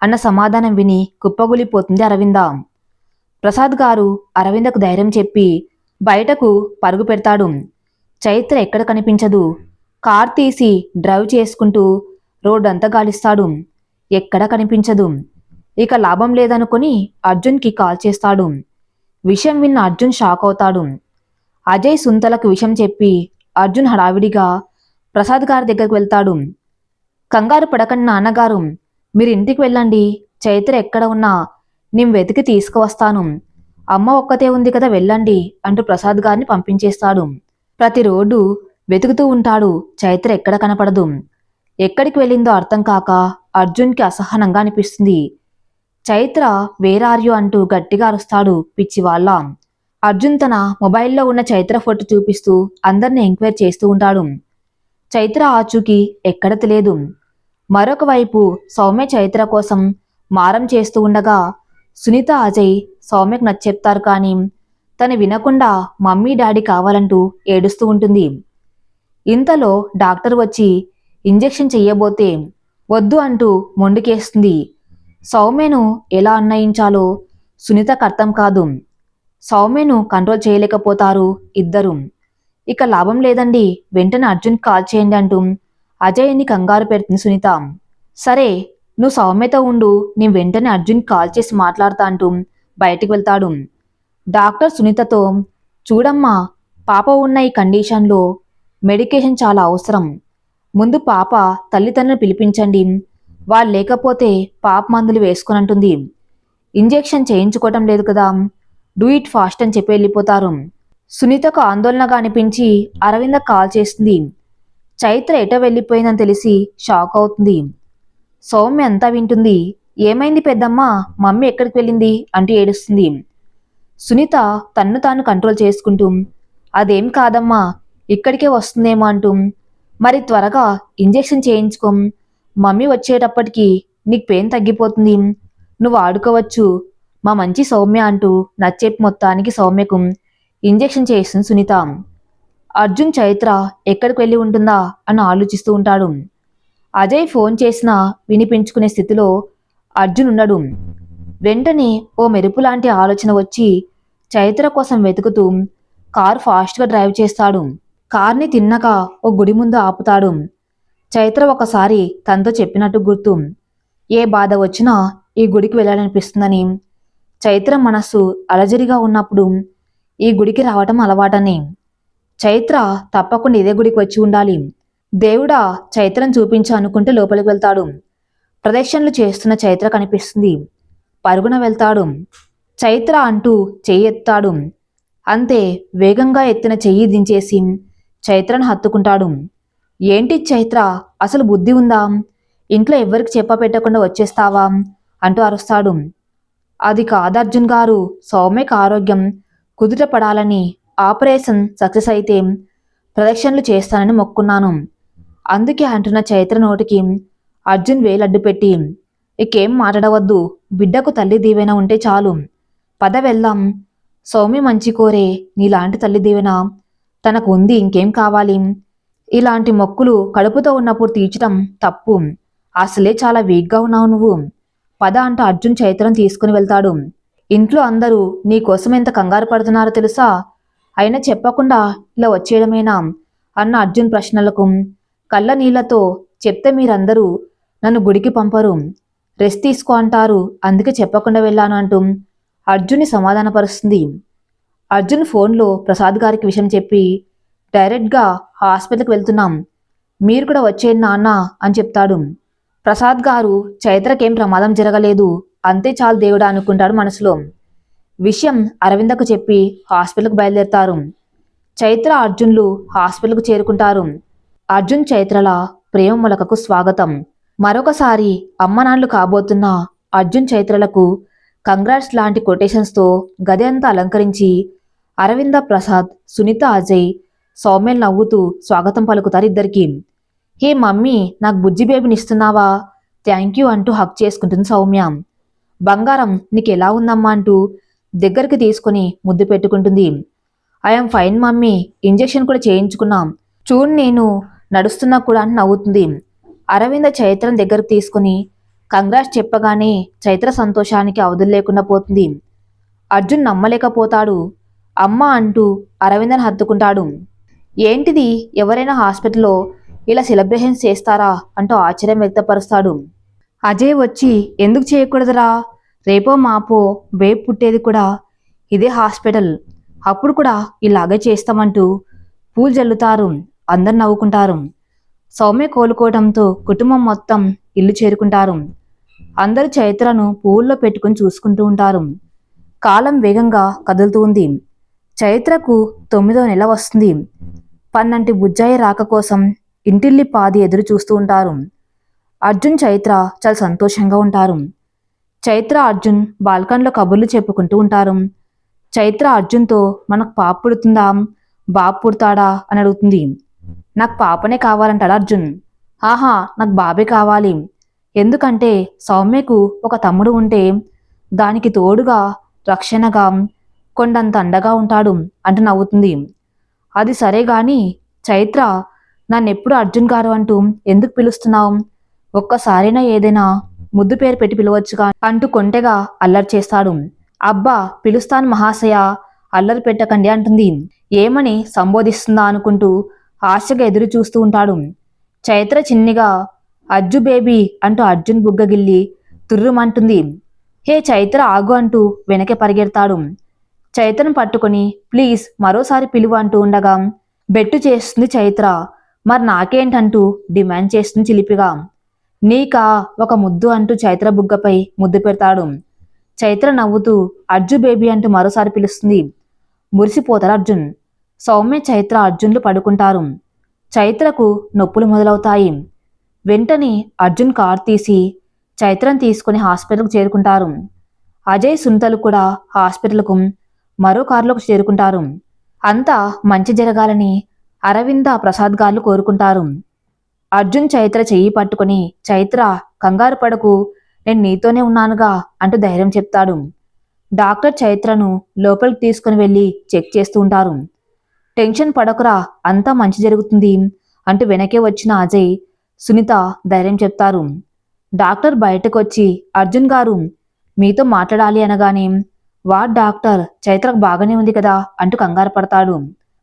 అన్న సమాధానం విని కుప్పగూలిపోతుంది అరవింద. ప్రసాద్ గారు అరవిందకు ధైర్యం చెప్పి బయటకు పరుగు పెడతాడు. చైత్ర ఎక్కడ కనిపించదు. కార్ తీసి డ్రైవ్ చేసుకుంటూ రోడ్డంతా గాలిస్తాడు. ఎక్కడా కనిపించదు. ఇక లాభం లేదనుకుని అర్జున్కి కాల్ చేస్తాడు. విషయం విన్న అర్జున్ షాక్ అవుతాడు. అజయ్ సుంతలకు విషయం చెప్పి అర్జున్ హడావిడిగా ప్రసాద్ గారి దగ్గరకు వెళ్తాడు. కంగారు పడకండి నాన్నగారు, మీరు ఇంటికి వెళ్ళండి. చైత్ర ఎక్కడ ఉన్నా నేను వెతికి తీసుకువస్తాను. అమ్మ ఒక్కతే ఉంది కదా, వెళ్ళండి అంటూ ప్రసాద్ గారిని పంపించేస్తాడు. ప్రతి రోడ్డు వెతుకుతూ ఉంటాడు. చైత్ర ఎక్కడ కనపడదు. ఎక్కడికి వెళ్ళిందో అర్థం కాక అర్జున్కి అసహనంగా అనిపిస్తుంది. చైత్ర వేరార్యు అంటూ గట్టిగా అరుస్తాడు పిచ్చివాళ్ళ. అర్జున్ తన మొబైల్లో ఉన్న చైత్ర ఫోటో చూపిస్తూ అందరిని ఎంక్వైరీ చేస్తూ ఉంటాడు. చైత్ర ఆచూకీ ఎక్కడ తెలియదు. మరొక వైపు సౌమ్య చైత్ర కోసం మారం చేస్తూ ఉండగా సునీత అజయ్ సౌమ్యకు నచ్చెప్తారు. కానీ తను వినకుండా మమ్మీ డాడీ కావాలంటూ ఏడుస్తూ ఉంటుంది. ఇంతలో డాక్టర్ వచ్చి ఇంజెక్షన్ చెయ్యబోతే వద్దు అంటూ మొండికేస్తుంది. సౌమ్యను ఎలా అన్వయించాలో సునీతకు అర్థం కాదు. సౌమ్యను కంట్రోల్ చేయలేకపోతారు ఇద్దరు. ఇక లాభం లేదండి, వెంటనే అర్జున్ కాల్ చేయండి అంటూ అజయ్ని కంగారు పెడుతుంది సునీత. సరే, నువ్వు సౌమ్యతో ఉండు, నేను వెంటనే అర్జున్ కాల్ చేసి మాట్లాడతా అంటూ బయటికి వెళ్తాడు. డాక్టర్ సునీతతో, చూడమ్మా, పాప ఉన్న ఈ కండిషన్లో మెడికేషన్ చాలా అవసరం. ముందు పాప తల్లిదండ్రులను పిలిపించండి. వాళ్ళు లేకపోతే పాప మందులు వేసుకోనంటుంది. ఇంజెక్షన్ చేయించుకోవటం లేదు కదా, డూ ఇట్ ఫాస్ట్ అని చెప్పి వెళ్ళిపోతారు. సునీతకు ఆందోళనగా అనిపించి అరవింద కాల్ చేస్తుంది. చైత్ర ఎటో వెళ్ళిపోయిందని తెలిసి షాక్ అవుతుంది. సౌమ్య అంతా వింటుంది. ఏమైంది పెద్దమ్మ, మమ్మీ ఎక్కడికి వెళ్ళింది అంటూ ఏడుస్తుంది. సునీత తన్ను తాను కంట్రోల్ చేసుకుంటూ, అదేం కాదమ్మా, ఇక్కడికే వస్తుందేమో అంటూ, మరి త్వరగా ఇంజెక్షన్ చేయించుకో, మమ్మీ వచ్చేటప్పటికి నీకు పెయిన్ తగ్గిపోతుంది, నువ్వు ఆడుకోవచ్చు, మా మంచి సౌమ్య అంటూ నచ్చేపు మొత్తానికి సౌమ్యకు ఇంజెక్షన్ చేస్తుంది సునీత. అర్జున్ చైత్ర ఎక్కడికి వెళ్ళి ఉంటుందా అని ఆలోచిస్తూ ఉంటాడు. అజయ్ ఫోన్ చేసినా వినిపించుకునే స్థితిలో అర్జున్ ఉండడు. వెంటనే ఓ మెరుపు లాంటి ఆలోచన వచ్చి చైత్ర కోసం వెతుకుతూ కారు ఫాస్ట్గా డ్రైవ్ చేస్తాడు. కార్ని తిన్నగా ఓ గుడి ముందు ఆపుతాడు. చైత్ర ఒకసారి తనతో చెప్పినట్టు గుర్తు, ఏ బాధ వచ్చినా ఈ గుడికి వెళ్ళాలనిపిస్తుందని. చైత్ర మనస్సు అలజడిగా ఉన్నప్పుడు ఈ గుడికి రావటం అలవాటని. చైత్ర తప్పకుండా ఇదే గుడికి వచ్చి ఉండాలి. దేవుడా చైత్రను చూపించు అనుకుంటే లోపలికి వెళ్తాడు. ప్రదక్షిణలు చేస్తున్న చైత్ర కనిపిస్తుంది. పరుగున వెళ్తాడు. చైత్ర అంటూ చెయ్యి ఎత్తాడు. అంతే వేగంగా ఎత్తిన చెయ్యి దించేసి చైత్రను హత్తుకుంటాడు. ఏంటి చైత్ర, అసలు బుద్ధి ఉందా? ఇంట్లో ఎవ్వరికి చెప్పపెట్టకుండా వచ్చేస్తావా అంటూ అరుస్తాడు. అది కాదు అర్జున్ గారు, సౌమ్యకు ఆరోగ్యం కుదుట పడాలని ఆపరేషన్ సక్సెస్ అయితే ప్రదక్షిణలు చేస్తానని మొక్కున్నాను. అందుకే అంటున్న చైత్ర నోటికి అర్జున్ వేలడ్డు పెట్టి, ఇకేం మాట్లాడవద్దు, బిడ్డకు తల్లి దీవెన ఉంటే చాలు, పద వెళ్దాం. సౌమ్య మంచి కోరే నీలాంటి తల్లి దీవెన తనకు ఉంది, ఇంకేం కావాలి? ఇలాంటి మొక్కులు కడుపుతో ఉన్నప్పుడు తీర్చడం తప్పు. అసలే చాలా వీక్గా ఉన్నావు నువ్వు. పద అంటూ అర్జున్ చైత్రం తీసుకుని వెళ్తాడు. ఇంట్లో అందరూ నీ కోసం ఎంత కంగారు పడుతున్నారో తెలుసా? అయినా చెప్పకుండా ఇలా వచ్చేయడమేనా అన్న అర్జున్ ప్రశ్నలకు కళ్ళ నీళ్లతో, చెప్తే మీరందరూ నన్ను గుడికి పంపరు, రెస్ట్ తీసుకో అంటారు, అందుకే చెప్పకుండా వెళ్ళాను అంటూ అర్జున్ని సమాధానపరుస్తుంది. అర్జున్ ఫోన్లో ప్రసాద్ గారికి విషయం చెప్పి, డైరెక్ట్గా హాస్పిటల్కి వెళ్తున్నాం, మీరు కూడా వచ్చేయండి నాన్న అని చెప్తాడు. ప్రసాద్ గారు చైత్రకేం ప్రమాదం జరగలేదు, అంతే చాలు దేవుడా అనుకుంటాడు మనసులో. విషయం అరవిందకు చెప్పి హాస్పిటల్కు బయలుదేరతారు. చైత్ర అర్జున్లు హాస్పిటల్కు చేరుకుంటారు. అర్జున్ చైత్రల ప్రేమ మొలకకు స్వాగతం. మరొకసారి అమ్మనాన్నలు కాబోతున్న అర్జున్ చైత్రలకు కంగ్రాట్స్ లాంటి కొటేషన్స్తో గది అంతా అలంకరించి అరవింద, ప్రసాద్, సునీత, అజయ్, సౌమ్యలు నవ్వుతూ స్వాగతం పలుకుతారు ఇద్దరికి. హే మమ్మీ, నాకు బుజ్జి బేబీని ఇస్తున్నావా? థ్యాంక్ యూ అంటూ హక్ చేసుకుంటుంది సౌమ్య. బంగారం నీకు ఎలా ఉందమ్మా అంటూ దగ్గరికి తీసుకుని ముద్దు పెట్టుకుంటుంది. ఐఎమ్ ఫైన్ మమ్మీ, ఇంజెక్షన్ కూడా చేయించుకున్నాం, చూడు నేను నడుస్తున్నా కూడా అని నవ్వుతుంది. అరవింద చైత్రం దగ్గరకు తీసుకుని కంగ్రాట్స్ చెప్పగానే చైత్ర సంతోషానికి అవధులు లేకుండా పోతుంది. అర్జున్ నమ్మలేకపోతాడు. అమ్మ అంటూ అరవిందను హత్తుకుంటాడు. ఏంటిది, ఎవరైనా హాస్పిటల్లో ఇలా సెలబ్రేషన్స్ చేస్తారా అంటూ ఆశ్చర్యం వ్యక్తపరుస్తాడు. అజయ్ వచ్చి ఎందుకు చేయకూడదురా, రేపో మాపో బేబ్ పుట్టేది కూడా ఇదే హాస్పిటల్, అప్పుడు కూడా ఇలాగే చేస్తామంటూ పూలు జల్లుతారు. అందరు నవ్వుకుంటారు. సౌమ్య కోలుకోవడంతో కుటుంబం మొత్తం ఇల్లు చేరుకుంటారు. అందరూ చైత్రను పువ్వుల్లో పెట్టుకుని చూసుకుంటూ ఉంటారు. కాలం వేగంగా కదులుతూ ఉంది. చైత్రకు 9వ నెల వస్తుంది. పన్నంటి బుజ్జాయి రాక కోసం ఇంటిల్లి పాది ఎదురు చూస్తూ ఉంటారు. అర్జున్, చైత్ర చాలా సంతోషంగా ఉంటారు. చైత్ర, అర్జున్ బాల్కన్లో కబుర్లు చెప్పుకుంటూ ఉంటారు. చైత్ర అర్జున్తో మనకు పాప పుడుతుందా, బాబు పుడతాడా అని అడుగుతుంది. నాకు పాపనే కావాలంటాడు అర్జున్. ఆహా, నాకు బాబే కావాలి, ఎందుకంటే సౌమ్యకు ఒక తమ్ముడు ఉంటే దానికి తోడుగా రక్షణగా కొండంత అండగా ఉంటాడు అంటూ నవ్వుతుంది. అది సరే గాని చైత్ర, నన్నెప్పుడు అర్జున్ గారు అంటూ ఎందుకు పిలుస్తున్నావు? ఒక్కసారైనా ఏదైనా ముద్దు పేరు పెట్టి పిలవచ్చుగా అంటూ కొంటెగా అల్లరి చేస్తాడు. అబ్బా పిలుస్తాను మహాశయ, అల్లరి పెట్టకండి అంటుంది. ఏమని సంబోధిస్తుందా అనుకుంటూ ఆశగా ఎదురు చూస్తూ ఉంటాడు. చైత్ర చిన్నిగా అజ్జు బేబీ అంటూ అర్జున్ బుగ్గగిల్లి తుర్రుమంటుంది. హే చైత్ర ఆగు అంటూ వెనకే పరిగెడతాడు. చైత్రను పట్టుకొని ప్లీజ్ మరోసారి పిలువు అంటూ ఉండగా బెట్టు చేస్తుంది చైత్ర. మరి నాకేంటంటూ డిమాండ్ చేస్తుంది చిలిపిగా. నీకా ఒక ముద్దు అంటూ చైత్ర బుగ్గపై ముద్దు పెడతాడు. చైత్ర నవ్వుతూ అర్జు బేబీ అంటూ మరోసారి పిలుస్తుంది. మురిసిపోతారు అర్జున్. సౌమ్య, చైత్ర, అర్జున్లు పడుకుంటారు. చైత్రకు నొప్పులు మొదలవుతాయి. వెంటనే అర్జున్ కారు తీసి చైత్రను తీసుకుని హాస్పిటల్కు చేరుకుంటారు. అజయ్, సునీతలు కూడా హాస్పిటల్కు మరో కారులోకి చేరుకుంటారు. అంతా మంచి జరగాలని అరవింద, ప్రసాద్ గారు కోరుకుంటారు. అర్జున్ చైత్ర చెయ్యి పట్టుకుని చైత్ర కంగారు పడకు, నేను నీతోనే ఉన్నానుగా అంటూ ధైర్యం చెప్తాడు. డాక్టర్ చైత్రను లోపలికి తీసుకుని వెళ్ళి చెక్ చేస్తూ ఉంటారు. టెన్షన్ పడకురా, అంతా మంచి జరుగుతుంది అంటూ వెనకే వచ్చిన అజయ్, సునీత ధైర్యం చెప్తారు. డాక్టర్ బయటకు వచ్చి అర్జున్ గారు మీతో మాట్లాడాలి అనగానే వార్డ్ డాక్టర్ చైత్రకు బాగానే ఉంది కదా అంటూ కంగారు పడతాడు.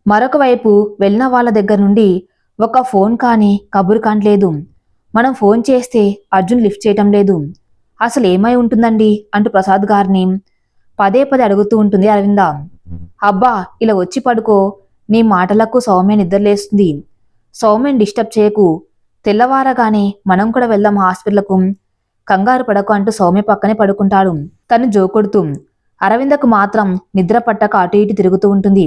మరొక వైపు వెళ్ళిన వాళ్ళ దగ్గర నుండి ఒక ఫోన్ కానీ కబురు కానీ లేదు. మనం ఫోన్ చేస్తే అర్జున్ లిఫ్ట్ చేయటం లేదు. అసలు ఏమై ఉంటుందండి అంటూ ప్రసాద్ గారిని పదే పదే అడుగుతూ ఉంటుంది అరవింద. అబ్బా ఇలా వచ్చి పడుకో, నీ మాటలకు సౌమ్య నిద్రలేస్తుంది. సౌమ్యని డిస్టర్బ్ చేయకు. తెల్లవారగానే మనం కూడా వెళ్దాం హాస్పిటల్కు. కంగారు పడకు అంటూ సౌమ్య పక్కనే పడుకుంటాడు. తను జోకొడుతూ. అరవిందకు మాత్రం నిద్ర పట్టక అటు ఇటు తిరుగుతూ ఉంటుంది.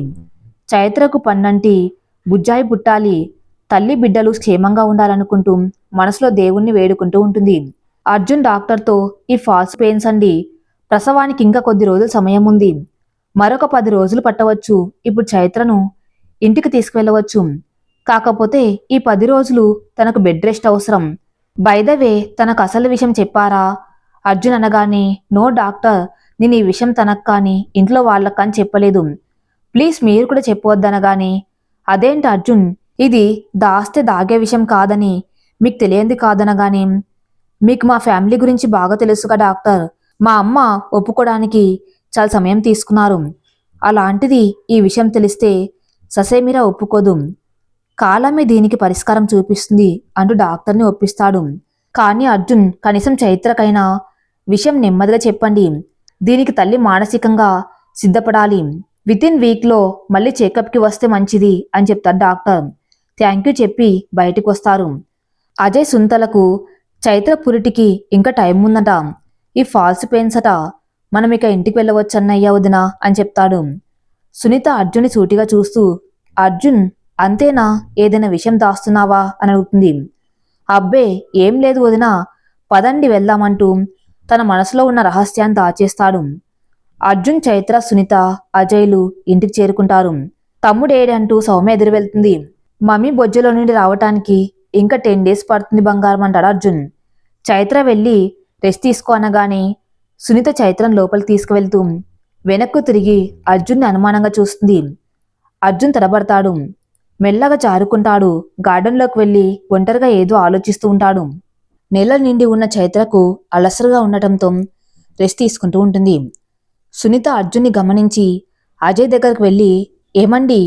చైత్రకు పన్నంటి బుజ్జాయి పుట్టాలి, తల్లి బిడ్డలు క్షేమంగా ఉండాలనుకుంటూ మనసులో దేవుణ్ణి వేడుకుంటూ ఉంటుంది. అర్జున్ డాక్టర్తో, ఈ ఫాల్స్ పెయిన్స్ అండి, ప్రసవానికి ఇంకా కొద్ది రోజులు సమయం ఉంది. మరొక 10 రోజులు పట్టవచ్చు. ఇప్పుడు చైత్రను ఇంటికి తీసుకువెళ్ళవచ్చు. కాకపోతే ఈ 10 రోజులు తనకు బెడ్ రెస్ట్ అవసరం. బై ద వే తనకు అసలు విషయం చెప్పారా? అర్జున్ అనగానే, నో డాక్టర్, నేను ఈ విషయం తనకు కానీ ఇంట్లో వాళ్ళకు కానీ చెప్పలేదు. ప్లీజ్ మీరు కూడా చెప్పవద్దనగానే, అదేంటి అర్జున్, ఇది దాస్తే దాగే విషయం కాదని మీకు తెలియంది కాదనగానే, మీకు మా ఫ్యామిలీ గురించి బాగా తెలుసుగా డాక్టర్. మా అమ్మ ఒప్పుకోవడానికి చాలా సమయం తీసుకున్నారు. అలాంటిది ఈ విషయం తెలిస్తే ససేమిరా ఒప్పుకోదు. కాలమే దీనికి పరిష్కారం చూపిస్తుంది అంటూ డాక్టర్ని ఒప్పిస్తాడు. కానీ అర్జున్, కనీసం చైత్రకైనా విషయం నెమ్మదిగా చెప్పండి. దీనికి తల్లి మానసికంగా సిద్ధపడాలి. వితిన్ వీక్లో మళ్ళీ చెకప్కి వస్తే మంచిది అని చెప్తారు డాక్టర్. థ్యాంక్ యూ చెప్పి బయటకు వస్తారు. అజయ్ సుంతలకు, చైత్ర పురిటికి ఇంకా టైం ఉందట. ఈ ఫాల్స్ పెయిన్స్ అట. మనం ఇక ఇంటికి వెళ్ళవచ్చన్నయ్య వదిన అని చెప్తాడు. సునీత అర్జున్ని సూటిగా చూస్తూ, అర్జున్ అంతేనా, ఏదైనా విషయం దాస్తున్నావా అని అడుగుతుంది. అబ్బే ఏం లేదు వదిన, పదండి వెళ్దామంటూ తన మనసులో ఉన్న రహస్యాన్ని దాచేస్తాడు. అర్జున్, చైత్ర, సునీత, అజయ్లు ఇంటికి చేరుకుంటారు. తమ్ముడేడంటూ సౌమ్య ఎదురు వెళ్తుంది. మమ్మీ బొజ్జలో నుండి రావటానికి ఇంకా 10 డేస్ పడుతుంది బంగారం అంటాడు అర్జున్. చైత్ర వెళ్ళి రెస్ట్ తీసుకో అనగానే సునీత చైత్రను లోపలికి తీసుకువెళ్తూ వెనక్కు తిరిగి అర్జున్ని అనుమానంగా చూస్తుంది. అర్జున్ తడబడతాడు. మెల్లగా జారుకుంటాడు. గార్డెన్లోకి వెళ్ళి ఒంటరిగా ఏదో ఆలోచిస్తూ ఉంటాడు. నెల నిండి ఉన్న చైత్రకు అలసరుగా ఉండటంతో రెస్ట్ తీసుకుంటూ ఉంటుంది. సునీత అర్జున్ని గమనించి అజయ్ దగ్గరకు వెళ్ళి, ఏమండి,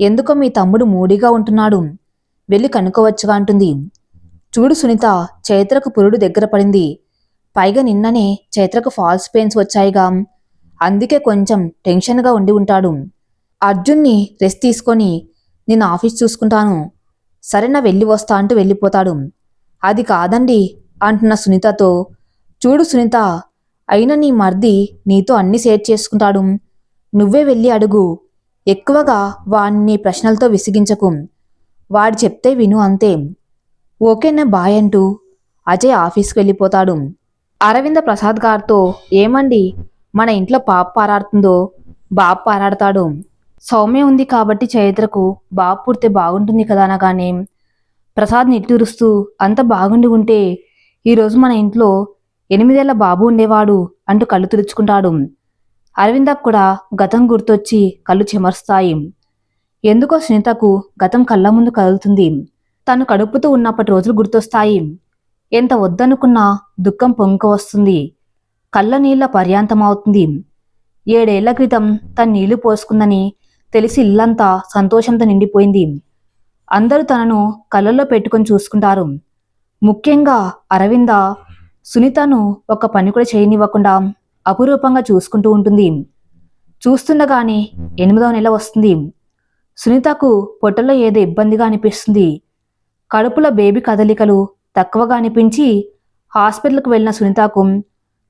ఎందుకో మీ తమ్ముడు మూడీగా ఉంటున్నాడు, వెళ్ళి కనుక్కోవచ్చుగా అంటుంది. చూడు సునీత, చైత్రకు పురుడు దగ్గర పడింది. పైగా నిన్ననే చైత్రకు ఫాల్స్ పెయిన్స్ వచ్చాయిగా, అందుకే కొంచెం టెన్షన్గా ఉండి ఉంటాడు. అర్జున్ని రెస్ట్ తీసుకొని నేను ఆఫీస్ చూసుకుంటాను, సరేనా వెళ్ళి వస్తా అంటూ వెళ్ళిపోతాడు. అది కాదండి అంటున్న సునీతతో, చూడు సునీత, అయినా నీ మర్ది నీతో అన్ని షేర్ చేసుకుంటాడు, నువ్వే వెళ్ళి అడుగు. ఎక్కువగా వాణ్ణి ప్రశ్నలతో విసిగించకు, వాడు చెప్తే విను అంతే. ఓకేనా బాయ్ అంటూ అజయ్ ఆఫీస్కి వెళ్ళిపోతాడు. అరవింద ప్రసాద్ గారితో, ఏమండి, మన ఇంట్లో పాప పారాడుతుందో, బాబు పారాడతాడు. సౌమ్య ఉంది కాబట్టి చైత్రకు బాబు పుడితే బాగుంటుంది కదా అనగానే ప్రసాద్ నిట్టూరుస్తూ, అంత బాగుండి ఉంటే ఈరోజు మన ఇంట్లో 8 ఏళ్ల బాబు ఉండేవాడు అంటూ కళ్ళు తుడుచుకుంటాడు. అరవిందకు కూడా గతం గుర్తొచ్చి కళ్ళు చెమరుస్తాయి. ఎందుకో సునీతకు గతం కళ్ళ ముందు కదులుతుంది. తను కడుపుతూ ఉన్నప్పటి రోజులు గుర్తొస్తాయి. ఎంత వద్దనుకున్నా దుఃఖం పొంక వస్తుంది. కళ్ళ నీళ్ల పర్యాంతమవుతుంది. 7 ఏళ్ల క్రితం తను నీళ్లు పోసుకుందని తెలిసి ఇల్లంతా సంతోషంతో నిండిపోయింది. అందరూ తనను కళ్ళల్లో పెట్టుకొని చూసుకుంటారు. ముఖ్యంగా అరవింద సునీతను ఒక పని కూడా చేయనివ్వకుండా అపురూపంగా చూసుకుంటూ ఉంటుంది. చూస్తుండగానే 8వ నెల వస్తుంది. సునీతకు పొట్టలో ఏదో ఇబ్బందిగా అనిపిస్తుంది. కడుపులో బేబీ కదలికలు తక్కువగా అనిపించి హాస్పిటల్కు వెళ్ళిన సునీతకు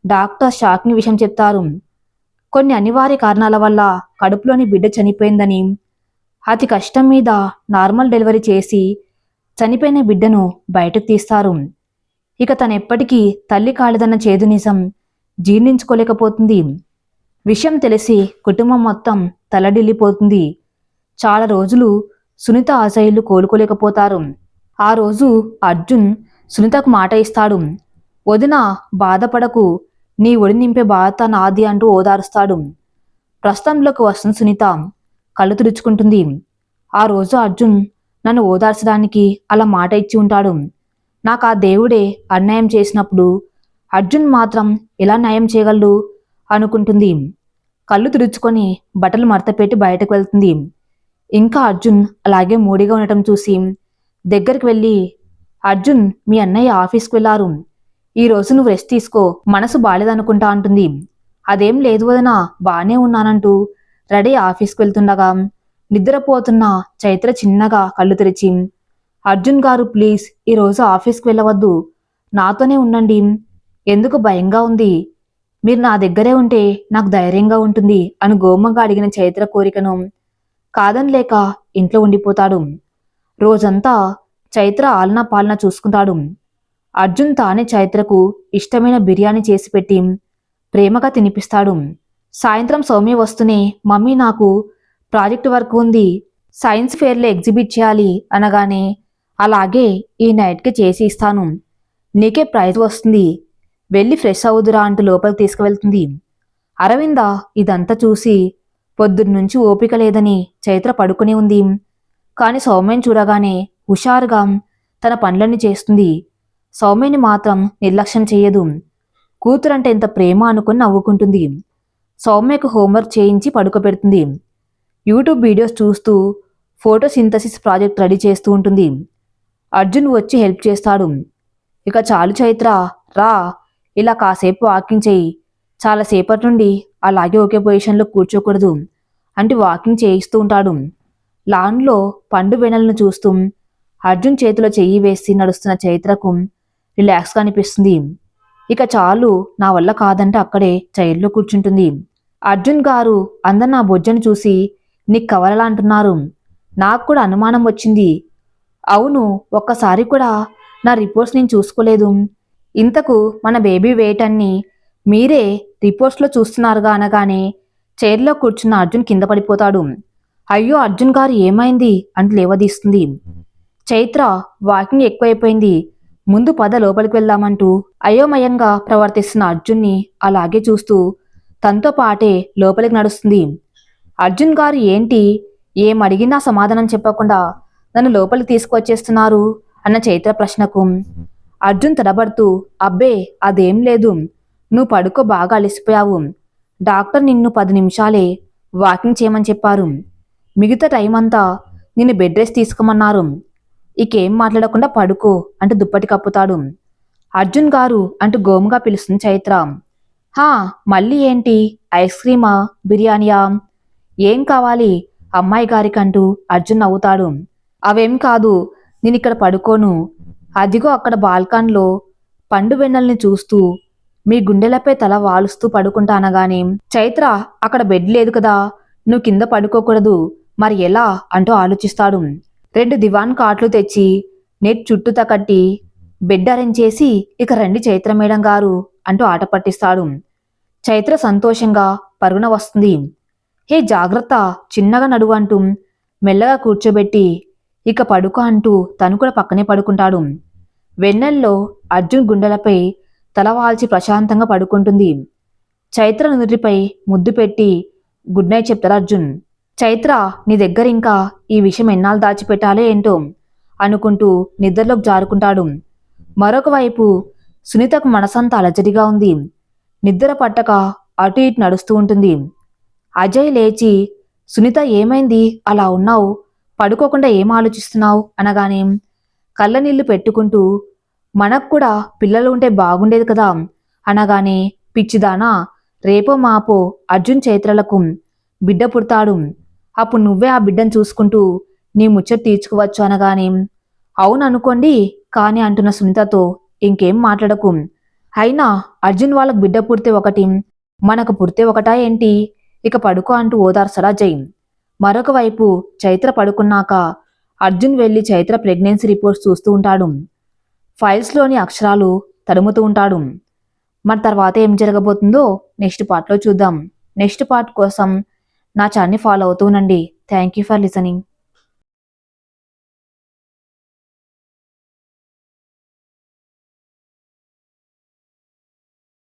డాక్టర్ షాకింగ్ విషయం చెప్తారు. కొన్ని అనివార్య కారణాల వల్ల కడుపులోని బిడ్డ చనిపోయిందని, అతి కష్టం మీద నార్మల్ డెలివరీ చేసి చనిపోయిన బిడ్డను బయటకు తీస్తారు. ఇక తనెప్పటికీ తల్లి కాలేదన్న చేదు నిజం జీర్ణించుకోలేకపోతుంది. విషయం తెలిసి కుటుంబం మొత్తం తలడిల్లిపోతుంది. చాలా రోజులు సునీత అజయ్లు కోలుకోలేకపోతారు. ఆ రోజు అర్జున్ సునీతకు మాట ఇస్తాడు. వదిన బాధపడకు, నీ ఒడి నింపే బాధ నాది అంటూ ఓదారుస్తాడు. ప్రస్తుతంలోకి వస్తున్న సునీత కళ్ళు తుడుచుకుంటుంది. ఆ రోజు అర్జున్ నన్ను ఓదార్చడానికి అలా మాట ఇచ్చి ఉంటాడు. నాకు ఆ దేవుడే అన్యాయం చేసినప్పుడు అర్జున్ మాత్రం ఎలా న్యాయం చేయగలడు అనుకుంటుంది. కళ్ళు తుడుచుకొని బట్టలు మడతపెట్టి బయటకు వెళ్తుంది. ఇంకా అర్జున్ అలాగే మూడిగా ఉండటం చూసి దగ్గరికి వెళ్ళి, అర్జున్, మీ అన్నయ్య ఆఫీస్కి వెళ్ళారు, ఈరోజు నువ్వు రెస్ట్ తీసుకో, మనసు బాలేదనుకుంటా అంటుంది. అదేం లేదు వదినా, బానే ఉన్నానంటూ రెడీ ఆఫీస్కి వెళ్తుండగా నిద్రపోతున్న చైత్ర చిన్నగా కళ్ళు తెరిచి అర్జున్ గారు ప్లీజ్ ఈరోజు ఆఫీస్కి వెళ్ళవద్దు, నాతోనే ఉండండి. ఎందుకు భయంగా ఉంది? మీరు నా దగ్గరే ఉంటే నాకు ధైర్యంగా ఉంటుంది అని గోమంగా అడిగిన చైత్ర కోరికను కాదనలేక ఇంట్లో ఉండిపోతాడు. రోజంతా చైత్ర ఆలనా పాలన చూసుకుంటాడు. అర్జున్ తానే చైత్రకు ఇష్టమైన బిర్యానీ చేసి పెట్టి ప్రేమగా తినిపిస్తాడు. సాయంత్రం సౌమ్య వస్తూనే మమ్మీ నాకు ప్రాజెక్ట్ వర్క్ ఉంది, సైన్స్ ఫేర్లో ఎగ్జిబిట్ చేయాలి అనగానే అలాగే ఈ నైట్కి చేసి ఇస్తాను, నీకే ప్రైజ్ వస్తుంది, వెళ్ళి ఫ్రెష్ అవుదురా అంటూ లోపలికి తీసుకువెళ్తుంది. అరవింద ఇదంతా చూసి పొద్దున్నుంచి ఓపిక లేదని చైత్ర పడుకుని ఉంది. కాని సౌమ్యని చూడగానే హుషారుగా తన పనులన్నీ చేస్తుంది. సౌమ్యని మాత్రం నిర్లక్ష్యం చెయ్యదు. కూతురంటే ఎంత ప్రేమ అనుకుని నవ్వుకుంటుంది. సౌమ్యకు హోంవర్క్ చేయించి పడుకోబెడుతుంది. యూట్యూబ్ వీడియోస్ చూస్తూ ఫోటో సింథసిస్ ప్రాజెక్ట్ రెడీ చేస్తూ ఉంటుంది. అర్జున్ వచ్చి హెల్ప్ చేస్తాడు. ఇక చాలు చైత్ర, రా, ఇలా కాసేపు వాకింగ్ చెయ్యి, చాలాసేపటి నుండి అలాగే ఒకే పొజిషన్లో కూర్చోకూడదు అంటూ వాకింగ్ చేయిస్తూ ఉంటాడు. లాన్లో పండు వెనలను చూస్తూ అర్జున్ చేతిలో చెయ్యి వేసి నడుస్తున్న చైత్రకు రిలాక్స్గా అనిపిస్తుంది. ఇక చాలు, నా వల్ల కాదంటే అక్కడే చైర్లో కూర్చుంటుంది. అర్జున్ గారు అందరు నా బొజ్జను చూసి నీకు కవలలా అంటున్నారు, నాకు కూడా అనుమానం వచ్చింది. అవును, ఒక్కసారి కూడా నా రిపోర్ట్స్ నేను చూసుకోలేదు. ఇంతకు మన బేబీ వెయిట్ అన్ని మీరే రిపోర్ట్స్లో చూస్తున్నారుగా అనగానే చైర్లో కూర్చున్న అర్జున్ కింద పడిపోతాడు. అయ్యో అర్జున్ గారు ఏమైంది అంటూ లేవదీస్తుంది. చైత్ర వాకింగ్ ఎక్కువైపోయింది, ముందు పద లోపలికి వెళ్దామంటూ అయోమయంగా ప్రవర్తిస్తున్న అర్జున్ని అలాగే చూస్తూ తనతో పాటే లోపలికి నడుస్తుంది. అర్జున్ గారు ఏంటి, ఏమడిగినా సమాధానం చెప్పకుండా నన్ను లోపలికి తీసుకువచ్చేస్తున్నారు అన్న చైత్ర ప్రశ్నకు అర్జున్ తడబడుతూ అబ్బే అదేం లేదు, నువ్వు పడుకో, బాగా అలసిపోయావు, డాక్టర్ నిన్ను 10 నిమిషాలే వాకింగ్ చేయమని చెప్పారు, మిగతా టైం అంతా నిన్ను బెడ్ రెస్ట్ తీసుకోమన్నారు, ఇకేం మాట్లాడకుండా పడుకో అంటూ దుప్పటి కప్పుతాడు. అర్జున్ గారు అంటూ గోముగా పిలుస్తుంది చైత్ర. హా, మళ్ళీ ఏంటి, ఐస్ క్రీమా, బిర్యానీయా, ఏం కావాలి అమ్మాయి గారికంటూ అర్జున్ నవ్వుతాడు. అవేం కాదు, నేనిక్కడ పడుకోను, అదిగో అక్కడ బాల్కాన్లో పండు వెన్నెల్ని చూస్తూ మీ గుండెలపై తల వాలుస్తూ పడుకుంటా అనగానే చైత్ర అక్కడ బెడ్ లేదు కదా, నువ్వు కింద పడుకోకూడదు, మరి ఎలా అంటూ ఆలోచిస్తాడు. 2 దివాన్ కాట్లు తెచ్చి నెట్ చుట్టూతా కట్టి బెడ్ అరేంజ్ చేసి ఇక రండి చైత్ర మేడం గారు అంటూ ఆట పట్టిస్తాడు. చైత్ర సంతోషంగా పరుగున వస్తుంది. హే జాగ్రత్త, చిన్నగా నడువు అంటూ మెల్లగా కూర్చోబెట్టి ఇక పడుకో అంటూ తను కూడా పక్కనే పడుకుంటాడు. వెన్నెల్లో అర్జున్ గుండెలపై తల వాల్చి ప్రశాంతంగా పడుకుంటుంది. చైత్ర నుదిటిపై ముద్దు పెట్టి గుడ్ నైట్ చెప్తాడు అర్జున్. చైత్ర నీ దగ్గర ఇంకా ఈ విషయం ఎన్నాళ్ళు దాచిపెట్టాలో ఏంటో అనుకుంటూ నిద్రలోకి జారుకుంటాడు. మరొక వైపు సునీతకు మనసంతా అలజడిగా ఉంది. నిద్ర పట్టక అటు ఇటు నడుస్తూ ఉంటుంది. అజయ్ లేచి సునీత ఏమైంది అలా ఉన్నావు, పడుకోకుండా ఏం ఆలోచిస్తున్నావు అనగానే కళ్ళనీళ్లు పెట్టుకుంటూ మనకు కూడా పిల్లలు ఉంటే బాగుండేది కదా అనగానే పిచ్చిదానా, రేపో మాపో అర్జున్ చైత్రలకు బిడ్డ పుడతాడు, అప్పుడు నువ్వే ఆ బిడ్డను చూసుకుంటూ నీ ముచ్చట తీర్చుకోవచ్చు అనగానే అవును అనుకోండి కానీ అంటున్న సునీతతో ఇంకేం మాట్లాడకు, అయినా అర్జున్ వాళ్ళకు బిడ్డ పుడితే ఒకటి, మనకు పుడితే ఒకటా ఏంటి, ఇక పడుకో అంటూ ఓదార్సరా జై. మరొక వైపు చైత్ర పడుకున్నాక అర్జున్ వెళ్లి చైత్ర ప్రెగ్నెన్సీ రిపోర్ట్స్ చూస్తూ ఉంటాడు. ఫైల్స్లోని అక్షరాలు తడుముతూ ఉంటాడు. మరి తర్వాత ఏం జరగబోతుందో నెక్స్ట్ పార్ట్లో చూద్దాం. నెక్స్ట్ పార్ట్ కోసం నా ఛానల్ని ఫాలో అవుతూ ఉండండి. Thank you for listening.